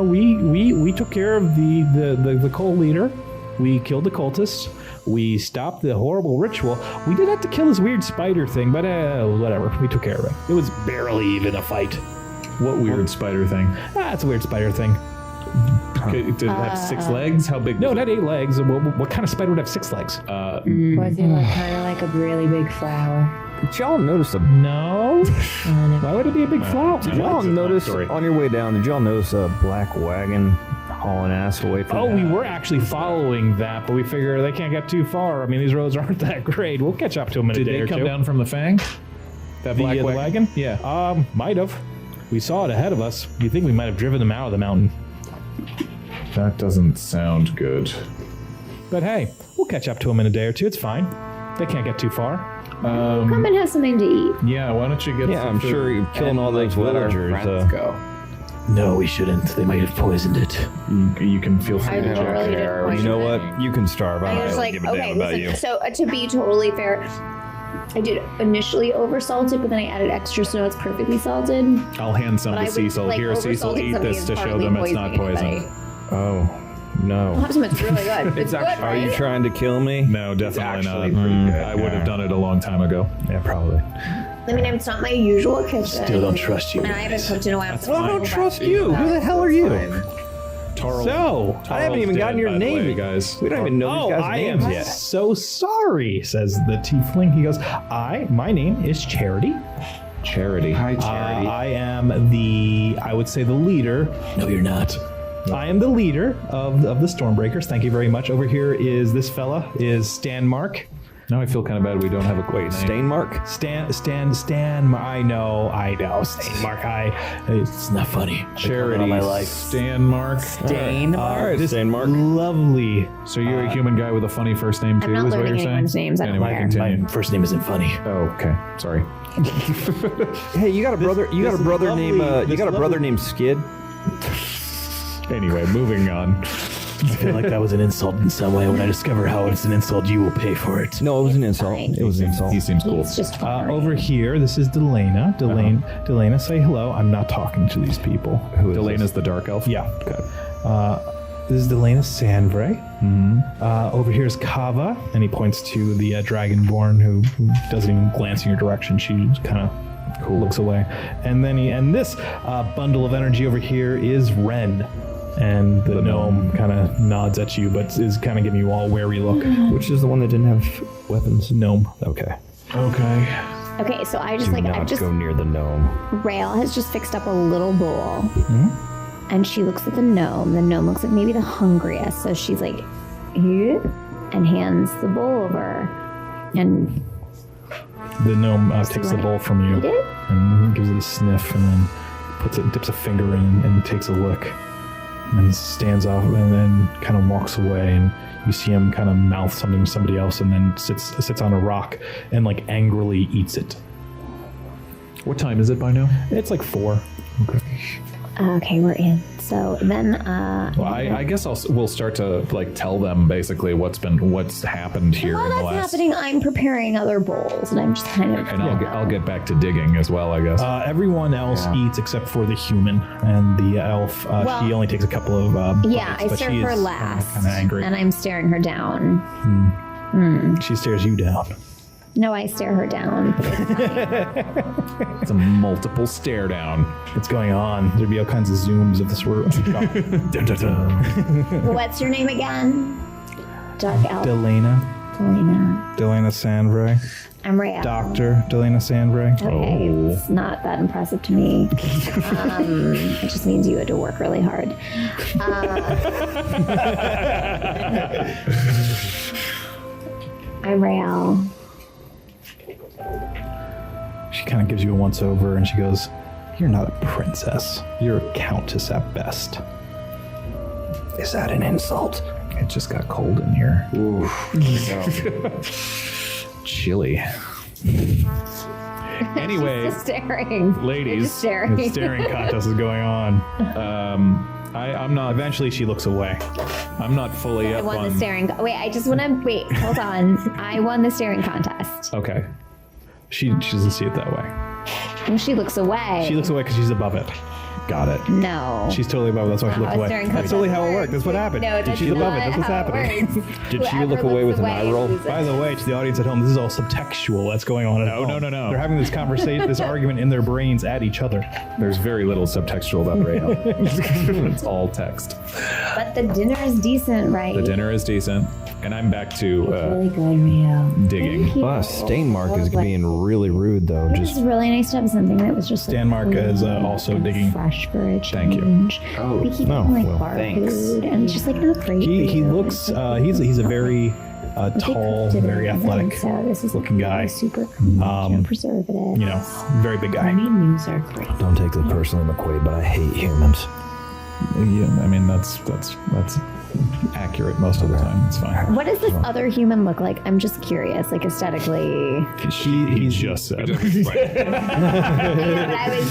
We took care of the cult leader. We killed the cultists. We stopped the horrible ritual. We did have to kill this weird spider thing, but whatever. We took care of it. It was barely even a fight. What weird spider thing? It's a weird spider thing. Did it have 6 legs? How big? No, was it had 8 legs. What kind of spider would have 6 legs? Was it kind of like a really big flower? Did y'all notice a? No. Why would it be a big flower? Did y'all That's a long notice story. on your way down? Did y'all notice a black wagon hauling ass away from? Oh, we were actually following that, but we figure they can't get too far. I mean, these roads aren't that great. We'll catch up to them in a Did day they or come two. down from the Fang? That black the wagon? Yeah. Might have. We saw it ahead of us. You think we might have driven them out of the mountain? That doesn't sound good. But hey, we'll catch up to them in a day or two. It's fine. They can't get too far. Come and have something to eat. Yeah, why don't you get Yeah, some I'm food? sure you're killing all those Let our villagers. friends go. No, we shouldn't. They might have poisoned it. You can feel free I to literally did care. poison You know it. what? You can starve. I I don't was really like, give a okay, damn about you. listen, so to be totally fair, I did initially oversalted, but then I added extra so it's perfectly salted. I'll hand some But to I would, Cecil. like, Here, Cecil, oversalting eat something this is to show partly them it's not poisoning poison. Oh no. I'll have some, it's really good. It's good, Are you right? trying to kill me? No, definitely actually not. pretty good, I would have done it a long time ago. Yeah, probably. I mean, it's not my usual kitchen. Still don't trust you And I haven't cooked in a while. So Well, I don't trust you. Who the hell are you? So, I haven't even gotten your name, guys. We don't even know these guys' I names am yet. so sorry, says the tiefling. He goes, my name is Charity. Charity. Hi, Charity. I am I would say the leader. No, you're not. I am the leader of the Stormbreakers. Thank you very much. Over here is this fella, is Stan Mark. Now I feel kind of bad we don't have a quick name. Stainmark? Stan. I know. Stan Mark. It's not funny. Charity. All my life. Stan Mark. Stain. All right, This Stainmark. lovely. So you're a human guy with a funny first name too, I'm not is what learning you're saying? anyone's names. I don't Anyway, care. continue. My first name isn't funny. Oh, okay. Sorry. Hey, you got a brother? You got a this brother lovely- named? You this got a brother lovely- named Skid? Anyway, moving on. I feel like that was an insult in some way. When I discover how it's an insult, you will pay for it. No, it was an insult. fine. It was an insult. He seems cool. It's just fun. Over here, this is Delana. Delana, say hello. I'm not talking to these people. Who is Delena's the dark elf. Yeah. This is Delana Sandvray. Over here is Kava, and he points to the Dragonborn who doesn't even glance in your direction. She kind of looks away. And then this bundle of energy over here is Ren. And the gnome kind of nods at you, but is kind of giving you all a wary look. Which is the one that didn't have weapons? Gnome. Okay. Okay, so I just Do not go near the gnome. Rael has just fixed up a little bowl. And she looks at the gnome. The gnome looks like maybe the hungriest. So she's like, here, and hands the bowl over. And the gnome takes the bowl from you and gives it a sniff, and then dips a finger in and takes a lick, and stands off and then kind of walks away. And you see him kind of mouth something to somebody else, and then sits on a rock and like angrily eats it. What time is it by now? It's like 4. okay, we're in. So then, Well, I guess we'll start to like tell them basically what's happened here while in the that's last. happening, I'm preparing other bowls, and I'm just kind of. And I'll get back to digging as well, I guess. Everyone else eats except for the human and the elf. She only takes a couple of yeah, bites, I serve her last, kind of angry. and I'm staring her down. She stares you down. No, I stare her down. It's a multiple stare down. It's going on. There'd be all kinds of zooms of this world. What's your name again? Dark Elf. Delana Sandvray. I'm Rael. Dr. Delana Sandvray. Okay, it's not that impressive to me. It just means you had to work really hard. I'm Rael. She kind of gives you a once over, and she goes, "You're not a princess. You're a countess at best." Is that an insult? It just got cold in here. Ooh. Chilly. Anyway, Just staring. ladies, Just staring. The staring contest is going on. I'm not. Eventually, she looks away. I'm not fully I up won on. the staring. Wait, I just want to wait. Hold on. I won the staring contest. Okay. She doesn't see it that way. And she looks away. She looks away because she's above it. Got it. No. She's totally above it. That's why she Wow, looked a away. staring That's contest totally how it works. worked. That's what happened. No, that's She's above not it. That's what's how it happening. works. Did she Whoever look away looks with an away eye roll? loses. By the way, to the audience at home, this is all subtextual that's going on at home. no. They're having this conversation, this argument in their brains at each other. There's very little subtextual about Rael. It's all text. But the dinner is decent, right? The dinner is decent, and I'm back to Really good, Rio. digging. Wow, Stainmark is being really rude, though. It Just was really nice to have something that was just like, Stanmark is clean also and digging. fresh for a change. Thank you. Oh, We keep Oh, eating like well, bar thanks. food, and it's just like not great. He for you. looks, he's a very tall, very athletic So this is looking guy. Super preservative. You know, very big guy. Honey news are great. don't take this personally, McQuaid, but I hate humans. Yeah, I mean that's accurate most of the time. It's fine. What does this other human look like? I'm just curious, like aesthetically. He just said. But I was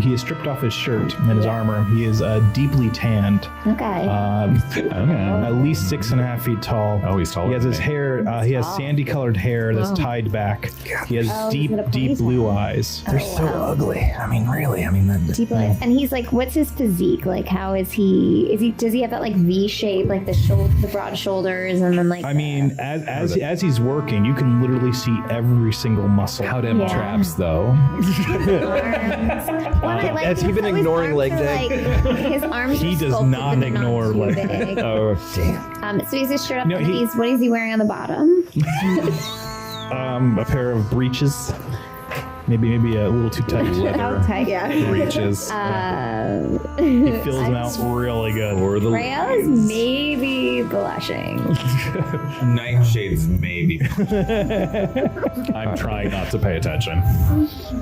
He is stripped off his shirt and his armor. He is deeply tanned. okay. At least 6.5 feet tall. Oh, he's taller He has than his me. hair. He has sandy-colored hair that's tied back. He has he's got a deep ponytail. blue eyes. They're so ugly. I mean, really. I mean, Deep eyes. And he's like, what's his physique? Like, how is he? Does he have that like V shape, like the broad shoulders, and then like? I mean, as he's working, you can literally see every single muscle. How them Yeah. traps though? arms. Has he been ignoring leg day? His arms. He are does sculpted, not but they're ignore too leg big. Oh, damn. So he's his shirt up. No, What is he wearing on the bottom? A pair of breeches. Maybe a little too tight. How tight? Yeah. Breaches. He fills them out really good. or the Rael is maybe blushing. nightshades, maybe. I'm trying not to pay attention.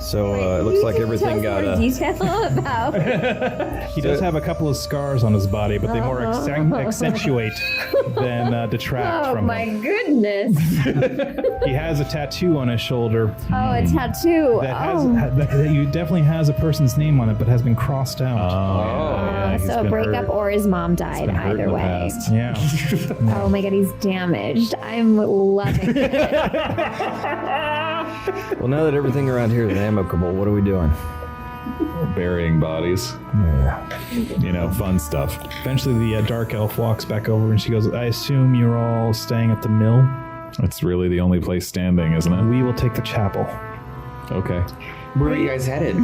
So it looks like everything got More detail about. He does have a couple of scars on his body, but they more accentuate than detract Oh from my him. goodness. He has a tattoo on his shoulder Oh, a tattoo. that you definitely has a person's name on it, but has been crossed out. He's So a been breakup hurt. or his mom died, Been hurt in either the way. past. Yeah. Oh my god, he's damaged. I'm loving it. Well, now that everything around here is amicable, what are we doing? Burying bodies. Yeah. Fun stuff. Eventually, the dark elf walks back over and she goes, I assume you're all staying at the mill? It's really the only place standing, isn't it? We will take the chapel. Okay. Where are you guys headed?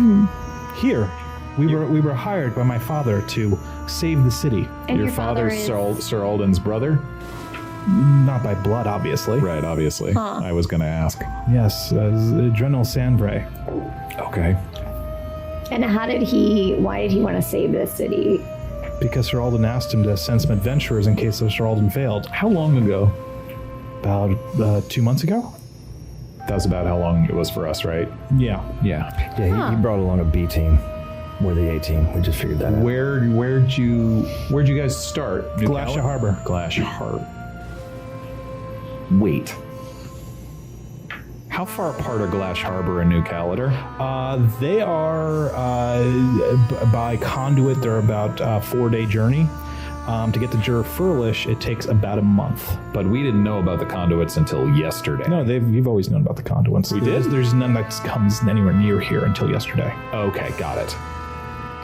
Here, we were hired by my father to save the city. And Your father's is... Sir Alden's brother? Not by blood, obviously. Right, obviously. I was going to ask. Yes, General Sandbray. Okay. And why did he want to save this city? Because Sir Alden asked him to send some adventurers in case Sir Alden failed. How long ago? About 2 months ago? That was about how long it was for us, right? Yeah. Yeah. Yeah, he brought along a B team. We're the A team. We just figured that out. Where'd you guys start? Glacier Harbor. Glacier Harbor. Wait. How far apart are Glash Harbor and New Calendar? They are, by conduit, they're about a 4-day journey. To get to Jurraferlesh, it takes about a month. But we didn't know about the conduits until yesterday. No, you've always known about the conduits. We did? There's none that comes anywhere near here until yesterday. Okay, got it.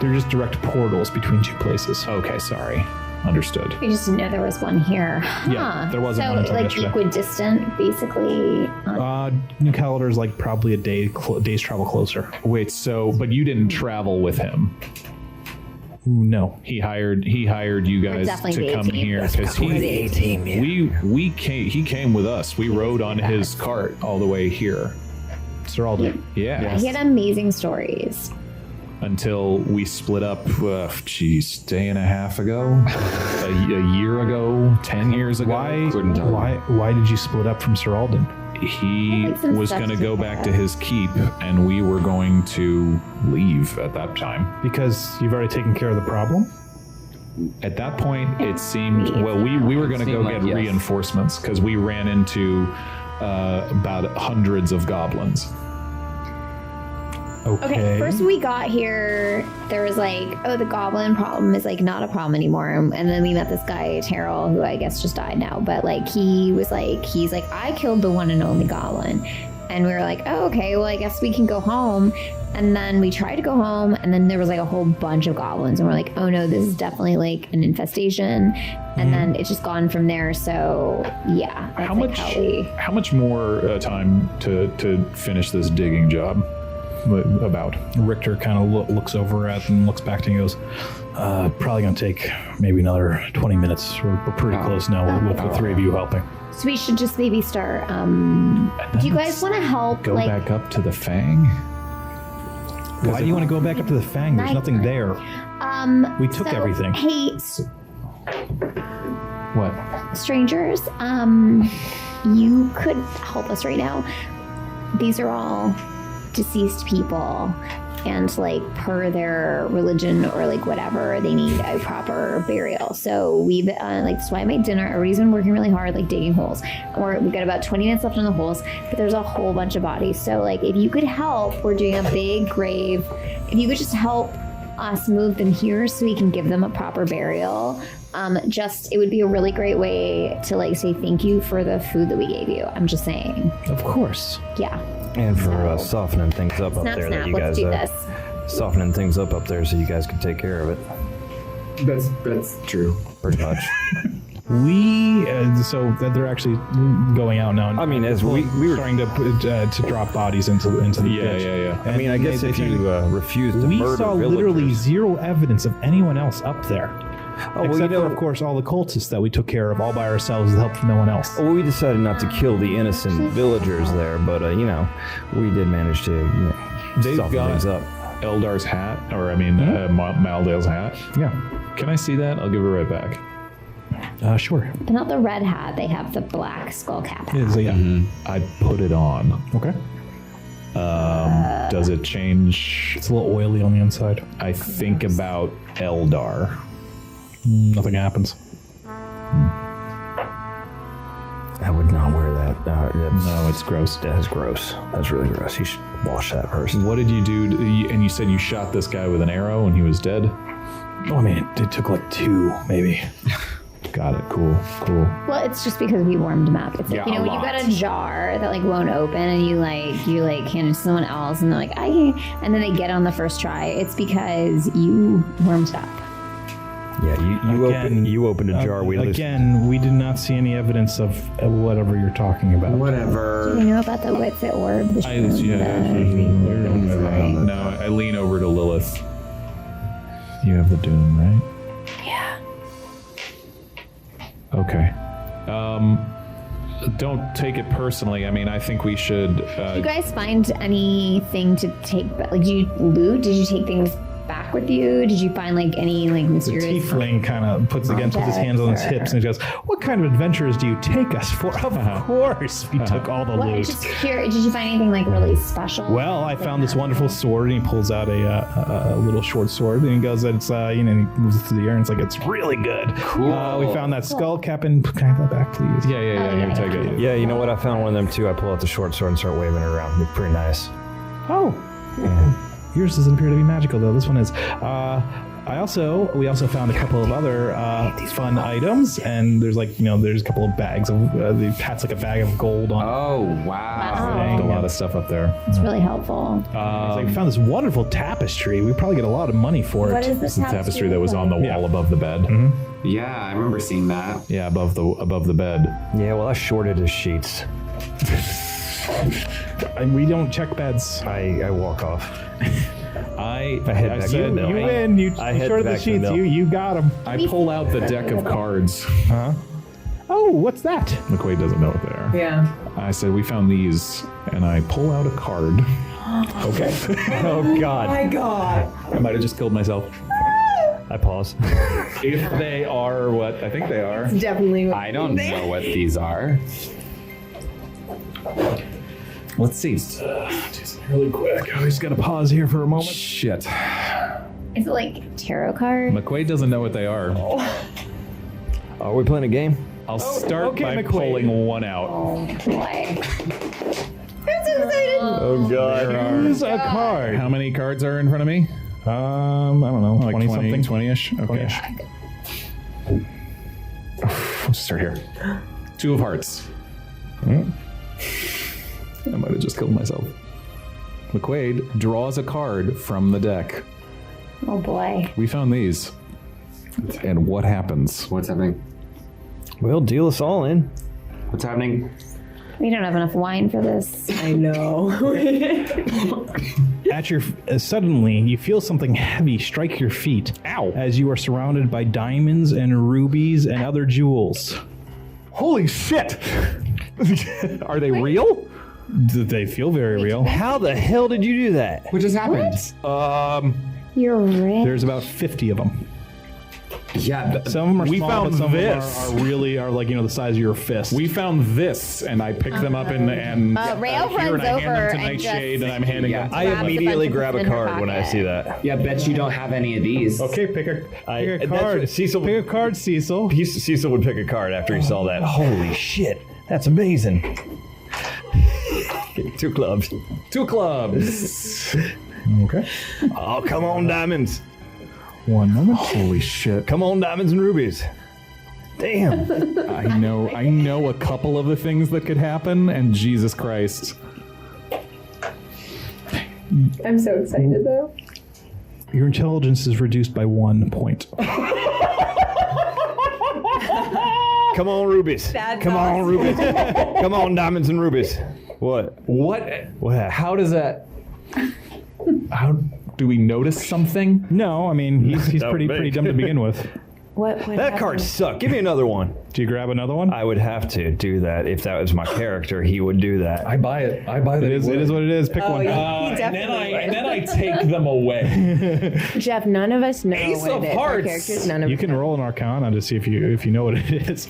They're just direct portals between two places. Okay, sorry. Understood. I just didn't know there was one here. Yeah, there wasn't so, one until like yesterday. equidistant, basically. New Calendar is like probably a day's travel closer. Wait, but you didn't travel with him? No. He hired you guys to come here because he came with us. We rode on his cart all the way here. Sir Alden. Yeah. He had amazing stories. Until we split up, day and a half ago, a year ago, 10 years ago. Why did you split up from Sir Alden? He was going to go back to his keep, and we were going to leave at that time. Because you've already taken care of the problem? At that point, it seemed, we were going to go get reinforcements, because we ran into about hundreds of goblins. Okay, first we got here, there was the goblin problem is not a problem anymore. And then we met this guy, Terrell, who I guess just died now. But he's like, I killed the one and only goblin. And we were like, oh, okay, well, I guess we can go home. And then we tried to go home, and then there was a whole bunch of goblins. And we're like, oh no, this is definitely an infestation. And then it's just gone from there. So yeah. How much more time to finish this digging job? About Richter kind of looks over at and looks back to you and goes, probably gonna take maybe another 20 minutes. We're pretty close now with the three of you helping. So we should just maybe start do you guys want to help go back up to the Fang? Why do you want to go back up to the Fang? There's nothing there. We took everything. Hey, What? Strangers, you could help us right now. These are all deceased people, and per their religion or whatever, they need a proper burial. So we've that's why I made dinner. Everybody's been working really hard digging holes, we've got about 20 minutes left in the holes, but there's a whole bunch of bodies. So if you could help, we're doing a big grave. If you could just help us move them here so we can give them a proper burial, it would be a really great way to say thank you for the food that we gave you. I'm just saying. Of course. Yeah. And for softening things up there that you guys softening things up there so you guys can take care of it. That's true. Pretty much. So that they're actually going out now. I mean, as we were starting to drop bodies into the ditch. Yeah. I mean, I guess if you refuse to we murder saw villagers, literally zero evidence of anyone else up there. Except for, of course, all the cultists that we took care of all by ourselves with help from no one else. Well, we decided not to kill the innocent villagers there, but we did manage to soften things up. Eldar's hat, or Maldail's hat. Yeah. Can I see that? I'll give it right back. Sure. But not the red hat. They have the black skull cap hat. I put it on. Okay. Does it change? It's a little oily on the inside. I think about Eldar. Nothing happens. I would not wear that. No, it's gross. That is gross. That's really gross. You should wash that first. What did you do? And you said you shot this guy with an arrow and he was dead? Oh, I mean, it took 2, maybe. Got it. Cool. Well, it's just because we warmed them up. It's like, Yeah, when you got a jar that like won't open and you hand it to someone else and they're like, and then they get it on the first try. It's because you warmed it up. Yeah, you opened a jar. We did not see any evidence of whatever you're talking about. Whatever. Do you know about the what's it orb? The No, I lean over to Lilith. You have the doom, right? Yeah. Okay. Don't take it personally. I mean, I think we should. Did you guys find anything to take? Like, did you loot? Did you take things back with you? Did you find like any like The mysterious? tiefling kind of puts his hands on his hips and he goes, "What kind of adventures do you take us for?" Of course, we took all the Well, I'm loot. just curious. Did you find anything like really special? Well, I found this wonderful sword, and he pulls out a little short sword, and he goes, "It's and he moves it to the air, and it's like it's really good." Cool. We found that skull cap, and can I have that back, please? Yeah. Here, take it. Yeah, you know what? I found one of them too. I pull out the short sword and start waving it around. It's pretty nice. Oh. Yeah. Yours doesn't appear to be magical, though. This one is. We also found a couple of other fun items, and there's there's a couple of bags of the hat's like a bag of gold on. Oh, wow. Wow. A lot of stuff up there. It's really helpful. It's like we found this wonderful tapestry. We probably get a lot of money for What it. is this The tapestry that was on the wall above the bed. Yeah, I remember seeing that. Yeah, above the bed. Yeah, well, I shorted his sheets. We don't check beds. I walk off. I head I back said, to the mill. you win. You I head shorted the back to the sheets. mill. You got them. I pull out the deck of cards. Oh, what's that? McQuaid doesn't know what they are. Yeah. I said we found these, and I pull out a card. Okay. Oh, God. My God. I might have just killed myself. I pause. If they are what I think they are. Definitely. I don't know what these are. Let's see. Just really quick. I just got to pause here for a moment. Shit. Is it like tarot card? McQuaid doesn't know what they are. Are we playing a game? I'll start okay, by McQuaid. pulling one out. Oh boy. I'm so excited. Oh, God. Use a card. How many cards are in front of me? I don't know. Like 20 something. 20-ish? Okay. 20-ish. Let's start here. 2 of hearts. I might have just killed myself. McQuaid draws a card from the deck. Oh boy. We found these. And what happens? What's happening? Well, deal us all in. What's happening? We don't have enough wine for this. I know. At your suddenly, you feel something heavy strike your feet. Ow! As you are surrounded by diamonds and rubies and other jewels. Holy shit! Are they real? They feel very real. How the hell did you do that? What just happened? You're rich. There's about 50 of them. Yeah, Some of them are We small, found but some this. of them are really like the size of your fist. We found this, and I picked them up and Rail here, runs and I hand over them to and Nightshade, just and I'm handing them. I grabs a immediately bunch of grab them a in her card when I pocket. see that. yeah, bet you don't have any of these. Okay, pick a that's card. what Cecil- Pick a card, Cecil. Cecil would pick a card after he saw that. Holy shit, that's amazing. 2 clubs. 2 clubs. Okay. Oh, come on, diamonds. One moment. Holy shit. Come on, diamonds and rubies. Damn. I know a couple of the things that could happen, and Jesus Christ. I'm so excited though. Your intelligence is reduced by 1 point. Come on, rubies. That's Come on, awesome. rubies. Come on, diamonds and rubies. What? What? What? How does that... How do we notice something? No, I mean he's That pretty would pretty make- dumb to begin with. What That card sucked. Give me another one. Do you grab another one? I would have to do that. If that was my character, he would do that. I buy it. I buy that. It is what it is. Pick one. yeah. And then I take them away. Jeff, none of us know Ace what of it is. Our hearts. characters, none of You us can know. roll an Arcana to see if you know what it is.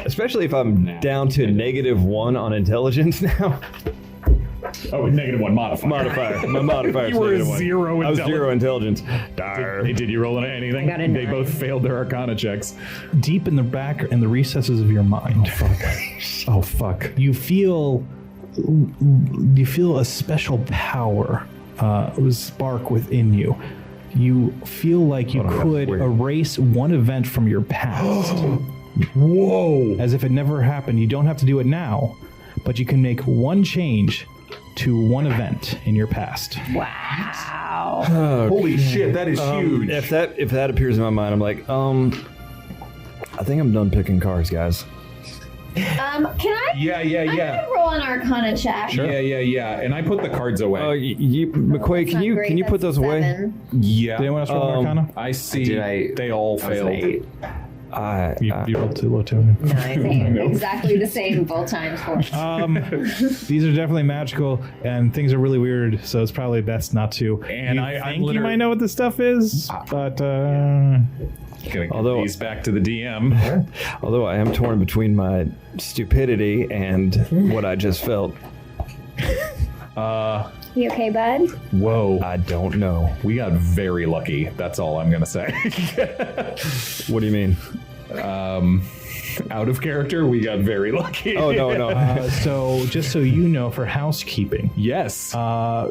Especially if I'm down to -1 on intelligence now. Oh, -1 modifier. Modifier. My modifier. You were -1. 0 I was intelligence. 0 intelligence. Darn. Hey, did you roll anything? I got a They 9. both failed their Arcana checks. Deep in the back, in the recesses of your mind, Oh, fuck. you feel a special power spark within you. You feel like you could erase one event from your past Whoa! As if it never happened. You don't have to do it now, but you can make one change to one event in your past. Wow. Holy shit, that is huge. If that appears in my mind, I'm like, I think I'm done picking cards, guys. Can I? Yeah. I'm gonna roll an Arcana check. Sure. Yeah. And I put the cards away. McQuay, can you put those away? 7. Yeah. Did anyone else roll Arcana? I see. They all failed. You rolled too low too. No, exactly the same both times. These are definitely magical, and things are really weird, so it's probably best not to. And I think you might know what this stuff is, but Gonna give these back to the DM. Although I am torn between my stupidity and what I just felt. You okay, bud? Whoa. I don't know. We got very lucky. That's all I'm gonna say. What do you mean? Out of character, we got very lucky. Oh, no. So just so you know, for housekeeping, Yes.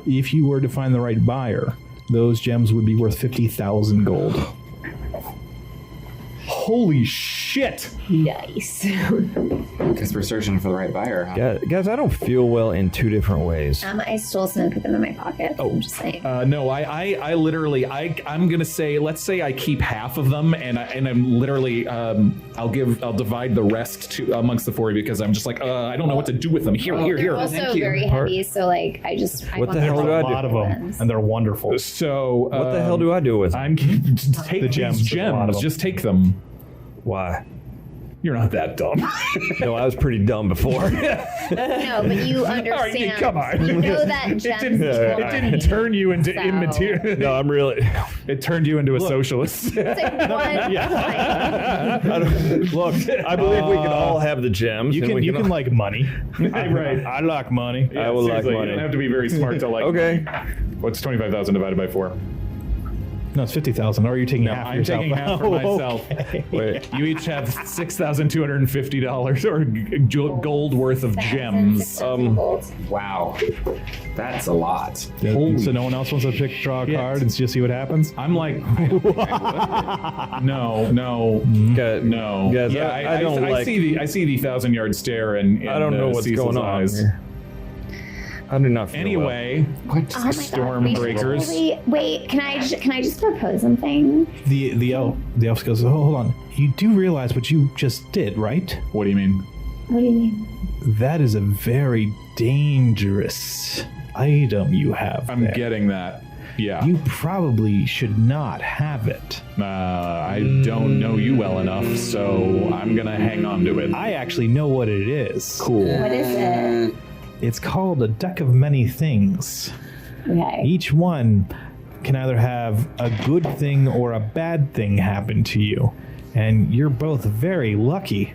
if you were to find the right buyer, those gems would be worth 50,000 gold. Holy shit. Nice. Because we're searching for the right buyer, huh? Yeah, guys, I don't feel well in two different ways. I stole some and put them in my pocket. I'm just saying. No, I literally, I'm gonna say, let's say I keep half of them, and I'm literally, I'll divide the rest to amongst the four of you because I'm just like, I don't know what to do with them. Here. They're also very heavy, so like I What the hell do I do? A lot of them, and they're wonderful. So What the hell do I do with them? I'm take The these gems, a lot of gems. them. Just take them. Why? You're not that dumb. No, I was pretty dumb before. No, but you understand. come on. You know that gems It didn't turn you into So- immaterial. No, I'm really. It turned you into a socialist. It's like one Look, I believe we can all have the gems. You and we can like money. Right. I like money. I would like Seriously, money. You don't have to be very smart to like. Okay. What's 25,000 divided by 4? No, it's 50,000. Or are you taking half for I'm yourself? taking half for myself. Okay. Wait. You each have $6,250 or gold worth of gems. Wow. That's a lot. So no one else wants to draw a card and just see what happens? I'm like, no. Guys, Yeah, I don't I like. see the 1,000-yard stare in I don't know what's Cecil's going on eyes. here. I do not feel Anyway, What? Oh my God, Stormbreakers. Wait, can I just propose something? The elf goes, oh, hold on. You do realize what you just did, right? What do you mean? What do you mean? That is a very dangerous item you have I'm there. getting that. Yeah. You probably should not have it. I don't know you well enough, so I'm gonna hang on to it. I actually know what it is. Cool. What is it? It's called a deck of many things. Okay. Each one can either have a good thing or a bad thing happen to you. And you're both very lucky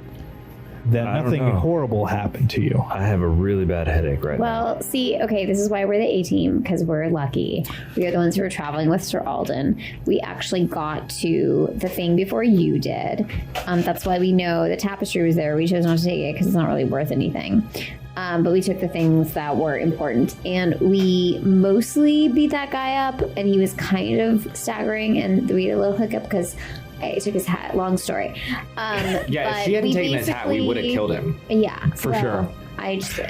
that I don't nothing know. horrible happened to you. I have a really bad headache right now. Well, see, okay, this is why we're the A team, because we're lucky. We are the ones who were traveling with Sir Alden. We actually got to the thing before you did. That's why we know the tapestry was there. We chose not to take it because it's not really worth anything. But we took the things that were important, and we mostly beat that guy up, and he was kind of staggering, and we had a little hiccup because I took his hat. Long story. Yeah, if but she hadn't we taken his hat, we would have basically- killed him. Yeah, For sure. I just.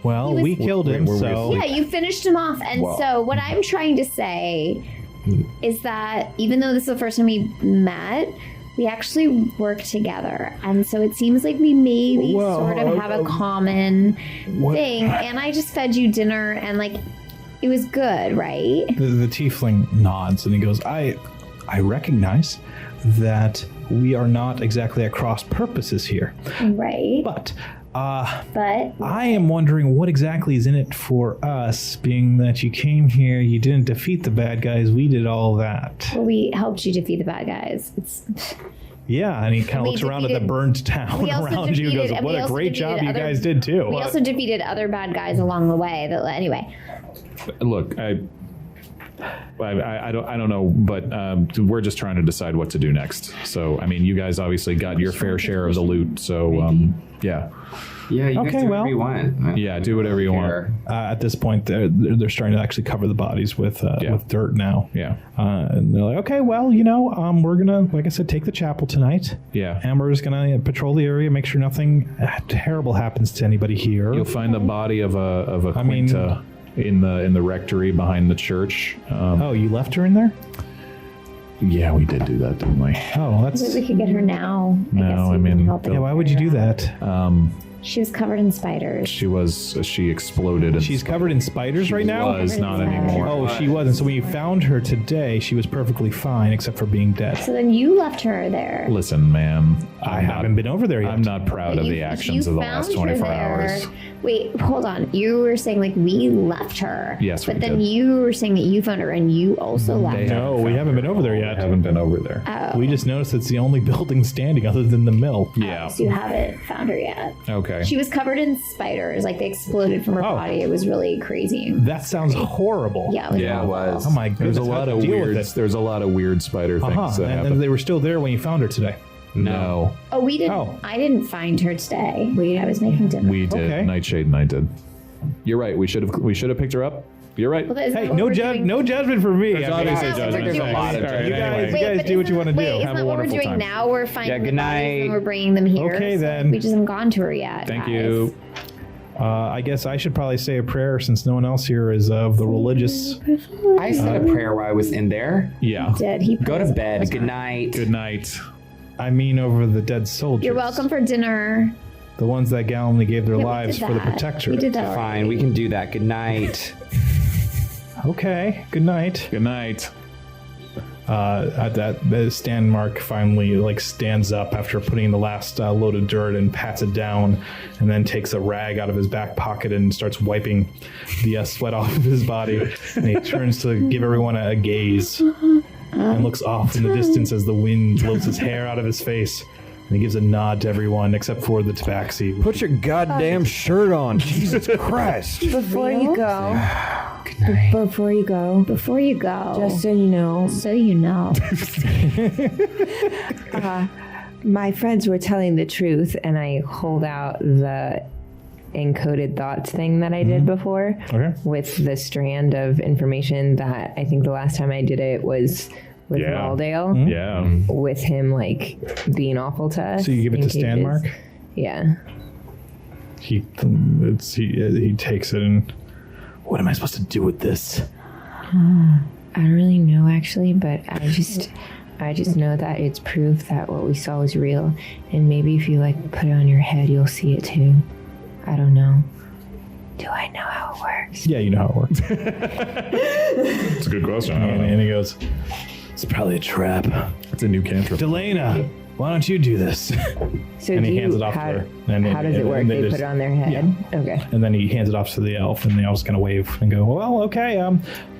Well, He was- we killed him, Were we so... Yeah, you finished him off. And so what I'm trying to say is that even though this is the first time we met, we actually work together. And so it seems like we maybe sort of have a common thing. And I just fed you dinner and like it was good, right? The tiefling nods and he goes, I recognize that we are not exactly at cross purposes here. Right. But But I am wondering what exactly is in it for us, being that you came here, you didn't defeat the bad guys, we did all that. we helped you defeat the bad guys. It's Yeah, and he kind of We looks around at the defeated- burned town we also around you and goes, defeated- and what we a also great job defeated you other- guys did too. we also defeated other bad guys along the way. Anyway, Look, I don't know, but we're just trying to decide what to do next. So, I mean, you guys obviously got your fair share of the loot. So, yeah. Yeah, you Okay, guys do well. whatever you want. Yeah, do whatever you want. At this point, they're starting to actually cover the bodies with dirt now. Yeah. And they're like, okay, well, we're gonna, like I said, take the chapel tonight. Yeah. And we're just gonna patrol the area, make sure nothing terrible happens to anybody here. You'll find the body of a Quinta in the rectory behind the church. Oh, you left her in there? Yeah, we did do that, didn't we? Oh, that's. Maybe we could get her now. No, guess we I can mean, help Yeah, why would you do that? She was covered in spiders. She exploded. And She's covered in spiders right now? was not anymore. Oh, she wasn't. So when you found her today, she was perfectly fine except for being dead. So then you left her there. Listen, ma'am. I haven't been over there yet. I'm not proud of the You actions of the found last her 24 there. hours. Wait, hold on. You were saying like we left her. Yes, but we then did. you were saying that you found her and you also left her. No, we haven't been over there I yet. haven't been over there. Oh, We just noticed it's the only building standing other than the mill. Yeah. so you haven't found her yet. Okay. She was covered in spiders, like they exploded from her Oh. body. It was really crazy. That sounds horrible. Yeah, it was Yeah, it awful. was. Oh my goodness. There's a lot How'd of you deal with weird. it? There's a lot of weird spider things that And happen. they were still there when you found her today. No, Oh, we didn't. Oh. I didn't find her today. I was making dinner. we did. Okay. Nightshade and I did. You're right. We should have picked her up. You're right. Well, is that Hey, what no we're doing? no judgment for me. There's I mean, obviously Yeah, judgment. we're doing All right, a lot of you guys, Wait, do what you want to do. Wait, isn't Have a that what we're wonderful doing time. now? We're finding Yeah, the good bodies and night. we're bringing them here. Okay, so then. We just haven't gone to her yet. Thank guys. you. I guess I should probably say a prayer since no one else here is of the religious. I said a prayer while I was in there. Yeah. Did he? Go to bed. Good night. Good night. I mean, over the dead soldiers. You're welcome for dinner. The ones that gallantly gave their Yeah, we lives did for the that. protectorate. We did that. Fine, we can do that. Good night. Okay. Good night. Good night. At that, Stan Mark finally stands up after putting the last load of dirt and pats it down, and then takes a rag out of his back pocket and starts wiping the sweat off of his body. And he turns to give everyone a gaze and looks off in the distance as the wind blows his hair out of his face. And he gives a nod to everyone except for the tabaxi. Put your goddamn shirt on. Jesus Christ. Before you go, Good night. before you go, Before you go, just so you know, my friends were telling the truth, and I hold out the encoded thoughts thing that I did before Okay. with the strand of information that I think the last time I did it was with Yeah. Maldail, Yeah. with him being awful to us. So you give it in to Stan cages. Mark? Yeah. He takes it and. What am I supposed to do with this? I don't really know actually, but I just know that it's proof that what we saw was real, and maybe if you put it on your head, you'll see it too. I don't know. Do I know how it works? Yeah, you know how it works. It's a good question. I don't know. And he goes, it's probably a trap. It's a new cantrip. Delana, why don't you do this? So And do he hands you, it off to how, her. And how does it work? and They just- put it on their head? Okay. And then he hands it off to the elf, and the elf's gonna wave and go, well, okay,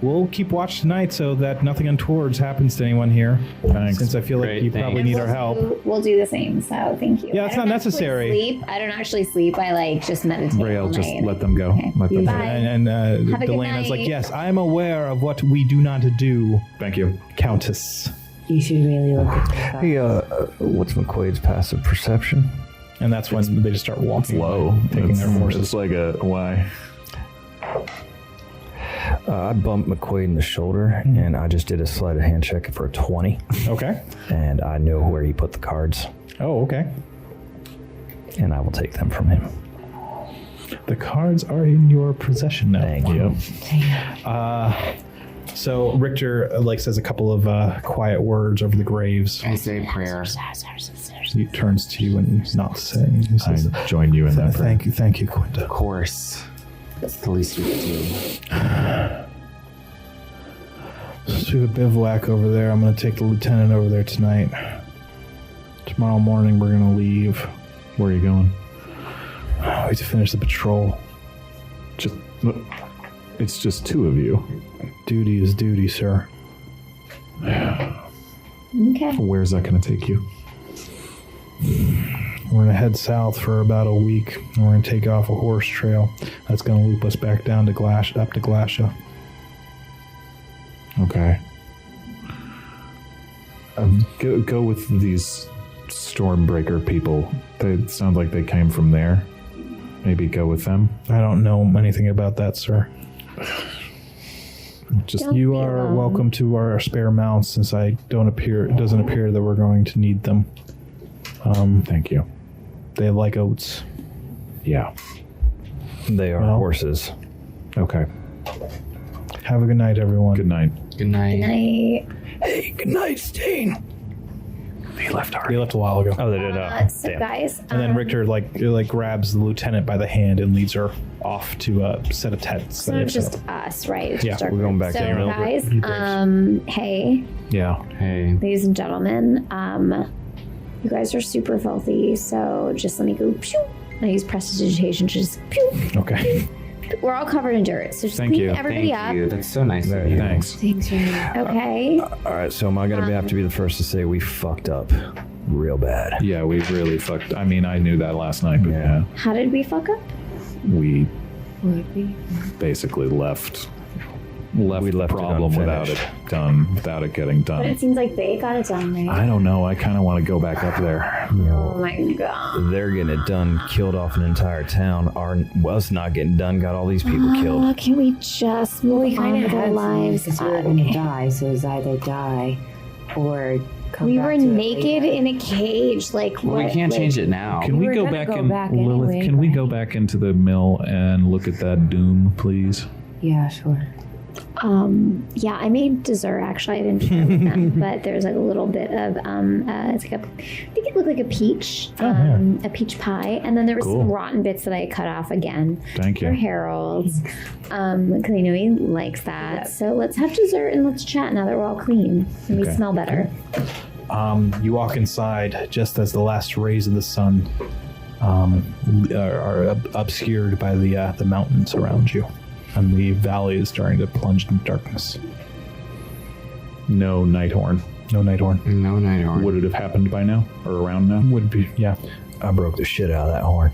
we'll keep watch tonight so that nothing untoward happens to anyone here. Thanks. Since I feel like Great, you probably thanks. need our help. We'll do the same. So thank you. Yeah, it's I don't not actually necessary. Sleep. I don't actually sleep. I just meditate. Braille, all just night. let them go. Okay. Let them go. Bye. And Have a good Delana's like, night. yes, I'm aware of what we do not do, Thank you. Countess. You should really look at that. Hey, what's McQuaid's passive perception? And that's when they just start walking, Low. taking their horses. It's like a why? I bumped McQuaid in the shoulder, and I just did a sleight of hand check for a 20, Okay. and I know where he put the cards, Oh, okay. and I will take them from him. The cards are in your possession now. Thank you. So Richter says a couple of quiet words over the graves. I say a prayer. He turns to you and nods, saying, he says, I join you in that prayer. thank you, Quinta. Of course. That's the least we can do. So we have a bivouac over there. I'm going to take the lieutenant over there tonight. Tomorrow morning we're going to leave. Where are you going? We have to finish the patrol. Just. It's just two of you. Duty is duty, sir. Okay. Where's that going to take you? We're going to head south for about a week, and we're going to take off a horse trail that's going to loop us back down to up to Glacia. Okay. Go with these Stormbreaker people. They sound like they came from there. Maybe go with them. I don't know anything about that, sir. Don't You be are alone. welcome to our spare mounts, since it doesn't appear that we're going to need them. Thank you. They like oats. Yeah. They are Well. horses. Okay. Have a good night, everyone. Good night. Good night. Good night. Hey, good night, Stain. They left They left a while ago. Oh, they did. So Damn. guys, And then Richter grabs the lieutenant by the hand and leads her off to a set of tents. so that it's they've set just up. us, right? It's Yeah, just our we're going group. back so to the guys, group. hey, Yeah. Hey. ladies and gentlemen, you guys are super filthy, so just let me go. Pew! I use prestidigitation to just pew. Okay. We're all covered in dirt, so just Thank clean you. everybody Thank up. you. That's so nice There of you you. go. Thanks. Thanks, Ryan. Okay. All right, so am I going to have to be the first to say we fucked up real bad? Yeah, we really fucked. I mean, I knew that last night, but Yeah. How did we fuck up? we Would be. basically left We left the it problem without it unfinished. done, without it getting But done. it seems like they got it done, right? I don't know. I kind of want to go back up there. Oh my god. They're getting it done, killed off an entire town. Us not getting done, got all these people killed. Can we just move We on kind of with our had lives? because we were going to die, so it was either die or come We back were to it naked later. in a cage. Like, Well, what? we can't like, change it now. Can we were go gonna back go in, back Lilith? anyway, Can we but- go back into the mill and look at that doom, please? Yeah, sure. Yeah, I made dessert actually. I didn't share with them, but there's like a little bit of it's like I think it looked like a peach, a peach pie, and then there was Cool. some rotten bits that I cut off again Thank for you. Harold, because I know he likes that. So let's have dessert and let's chat now that we're all clean and we Okay. smell better. You walk inside just as the last rays of the sun are obscured by the mountains around you, and the valley is starting to plunge into darkness. No Nighthorn. No Nighthorn. No, Nighthorn. Would it have happened by now or around now? Would be, yeah. I broke the shit out of that horn.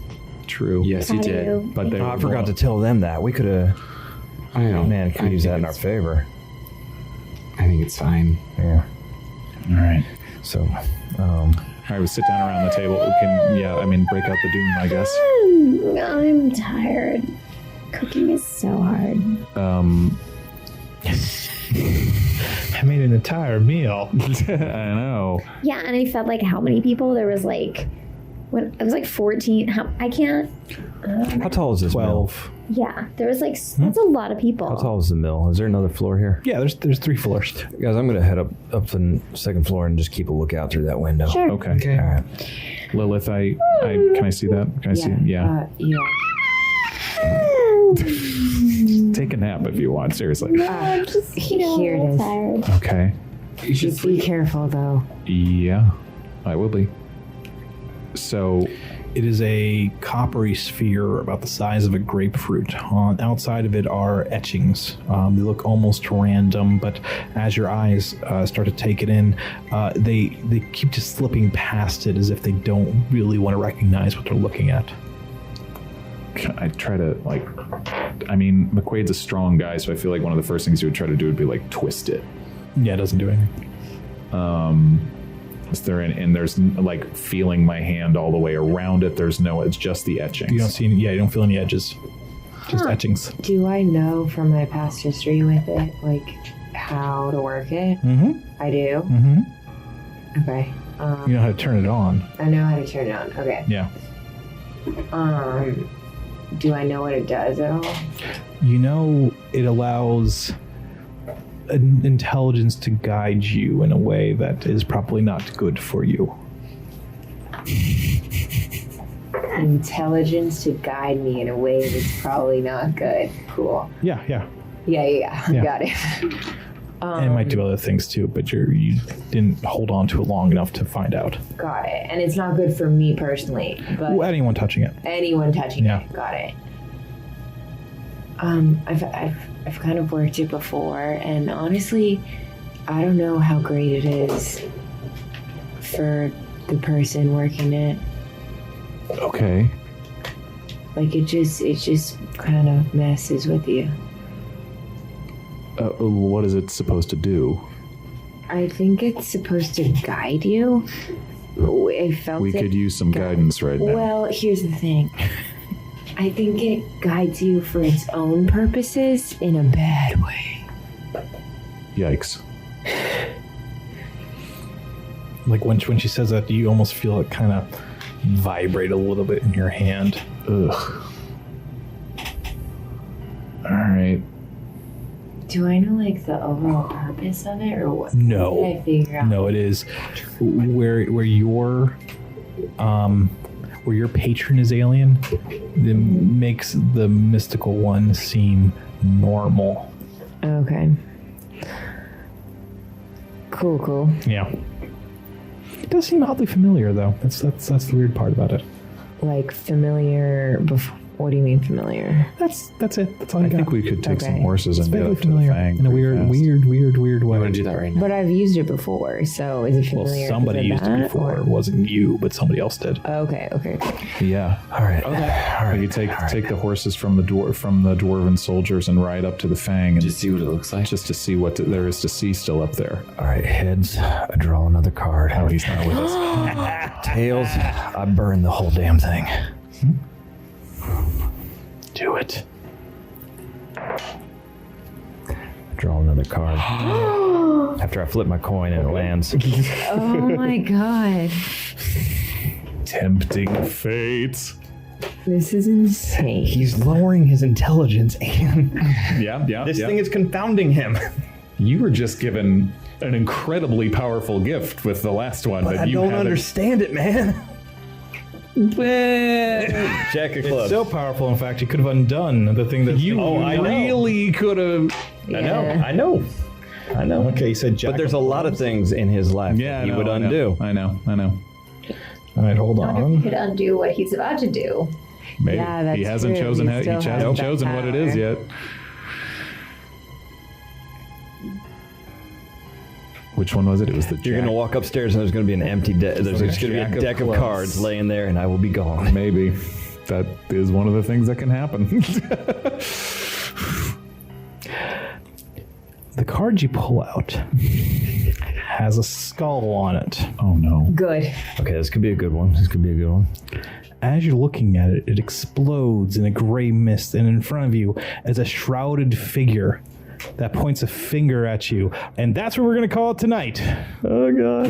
True. Yes, you How do did. you- But they Oh, I were forgot to both- tell them that. We could have, I know. man, could I use think that in our it's- favor. I think it's fine. Yeah. All right. So, All right, we sit down around the table. We can, break out the doom, I guess. I'm tired. Cooking is so hard. I made an entire meal. I know. Yeah, and I felt like how many people there was like. When it was like 14. I can't. how tall is this 12. mill? Yeah, there was like that's a lot of people. How tall is the mill? Is there another floor here? Yeah, there's 3 floors. Guys, I'm going to head up to the second floor and just keep a lookout through that window. Sure. Okay. All right. Lilith, can I see that? Can I see? Yeah. Yeah. Take a nap if you want. Seriously. I'm just Here it is. tired. Okay. You should Just be careful, though. Yeah, I will be. So, It is a coppery sphere about the size of a grapefruit. Outside of it are etchings. They look almost random, but as your eyes start to take it in, they keep just slipping past it as if they don't really want to recognize what they're looking at. I try to McQuaid's a strong guy, so I feel like one of the first things he would try to do would be like twist it. Yeah, it doesn't do anything. Is there and there's like feeling my hand all the way around it. There's no. It's just the etchings. You don't see any, you don't feel any edges. Just etchings. Do I know from my past history with it, like, how to work it? Mm-hmm. I do? Mm-hmm. Okay. You know how to turn it on. I know how to turn it on. Okay. Yeah. Do I know what it does at all? You know, it allows an intelligence to guide you in a way that is probably not good for you. Intelligence to guide me in a way that's probably not good. Cool. Yeah. Yeah. Yeah. Got it. And it might do other things too, but you didn't hold on to it long enough to find out. Got it. And it's not good for me personally, but Well, anyone touching it. anyone touching Yeah. it. Got it. I've kind of worked it before, and honestly, I don't know how great it is for the person working it. Okay. Like it just kind of messes with you. What is it supposed to do? I think it's supposed to guide you. I felt We could use some guidance right now. Well, here's the thing. I think it guides you for its own purposes in a bad way. Yikes. Like when she says that, you almost feel it kind of vibrate a little bit in your hand. Ugh. All right. Do I know like the overall purpose of it, or what? No. What did I figure out? No, it is where your patron is alien. It makes the mystical one seem normal. Okay. Cool. Yeah. It does seem oddly familiar, though. That's the weird part about it. Like familiar. What do you mean familiar? That's it. That's all I got. think we could take some Okay. horses and It's get vaguely up to the familiar Fang in a pretty weird fast. I'm way. gonna do that right now. But I've used it before, so is it Well, familiar? somebody because used of it that, before. or- It wasn't you, but somebody else did. Okay. Yeah. All right. We could take the horses from the dwarven soldiers and ride up to the Fang and Just see what it looks like. just to see what there is to see still up there. All right, heads. I draw another card. Oh, he's not with us. Tails. I burn the whole damn thing. Do it. Draw another card. After I flip my coin and it lands. Oh my god. Tempting fate. This is insane. He's lowering his intelligence and Yeah. this thing is confounding him. You were just given an incredibly powerful gift with the last one, but I you don't haven't. understand it, man. Jack of It's clubs. so powerful, in fact, you could have undone the thing that You I know. really could have. I know. Okay, you said Jack. But there's a lot of things in his life Yeah, that he no, would I know. undo. I know. All right, hold I wonder if on. he could undo what he's about to do. Maybe Yeah, that's he hasn't true. chosen. He He still hasn't has that chosen what it is power. yet. Which one was it? It was the. You're going to walk upstairs and there's going to be an empty deck. There's like just going to Jack be of a deck of clubs. cards laying there and I will be gone. Maybe that is one of the things that can happen. The card you pull out has a skull on it. Oh no! Good. Okay, this could be a good one. As you're looking at it, it explodes in a gray mist, and in front of you is a shrouded figure that points a finger at you. And that's what we're going to call it tonight. Oh, God.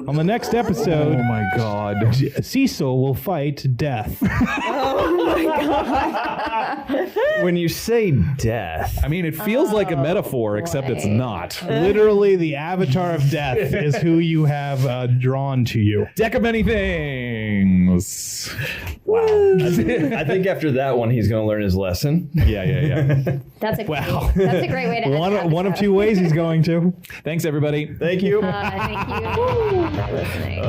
On the next episode, Oh my God! Cecil will fight death. When you say death, I mean, it feels like a metaphor, except it's not. Literally, the avatar of death is who you have drawn to you. Deck of many things. I think after that one, he's going to learn his lesson. Yeah. That's a great way to end the One of episode. two ways he's going to. Thanks, everybody. Thank you. Thank you for listening.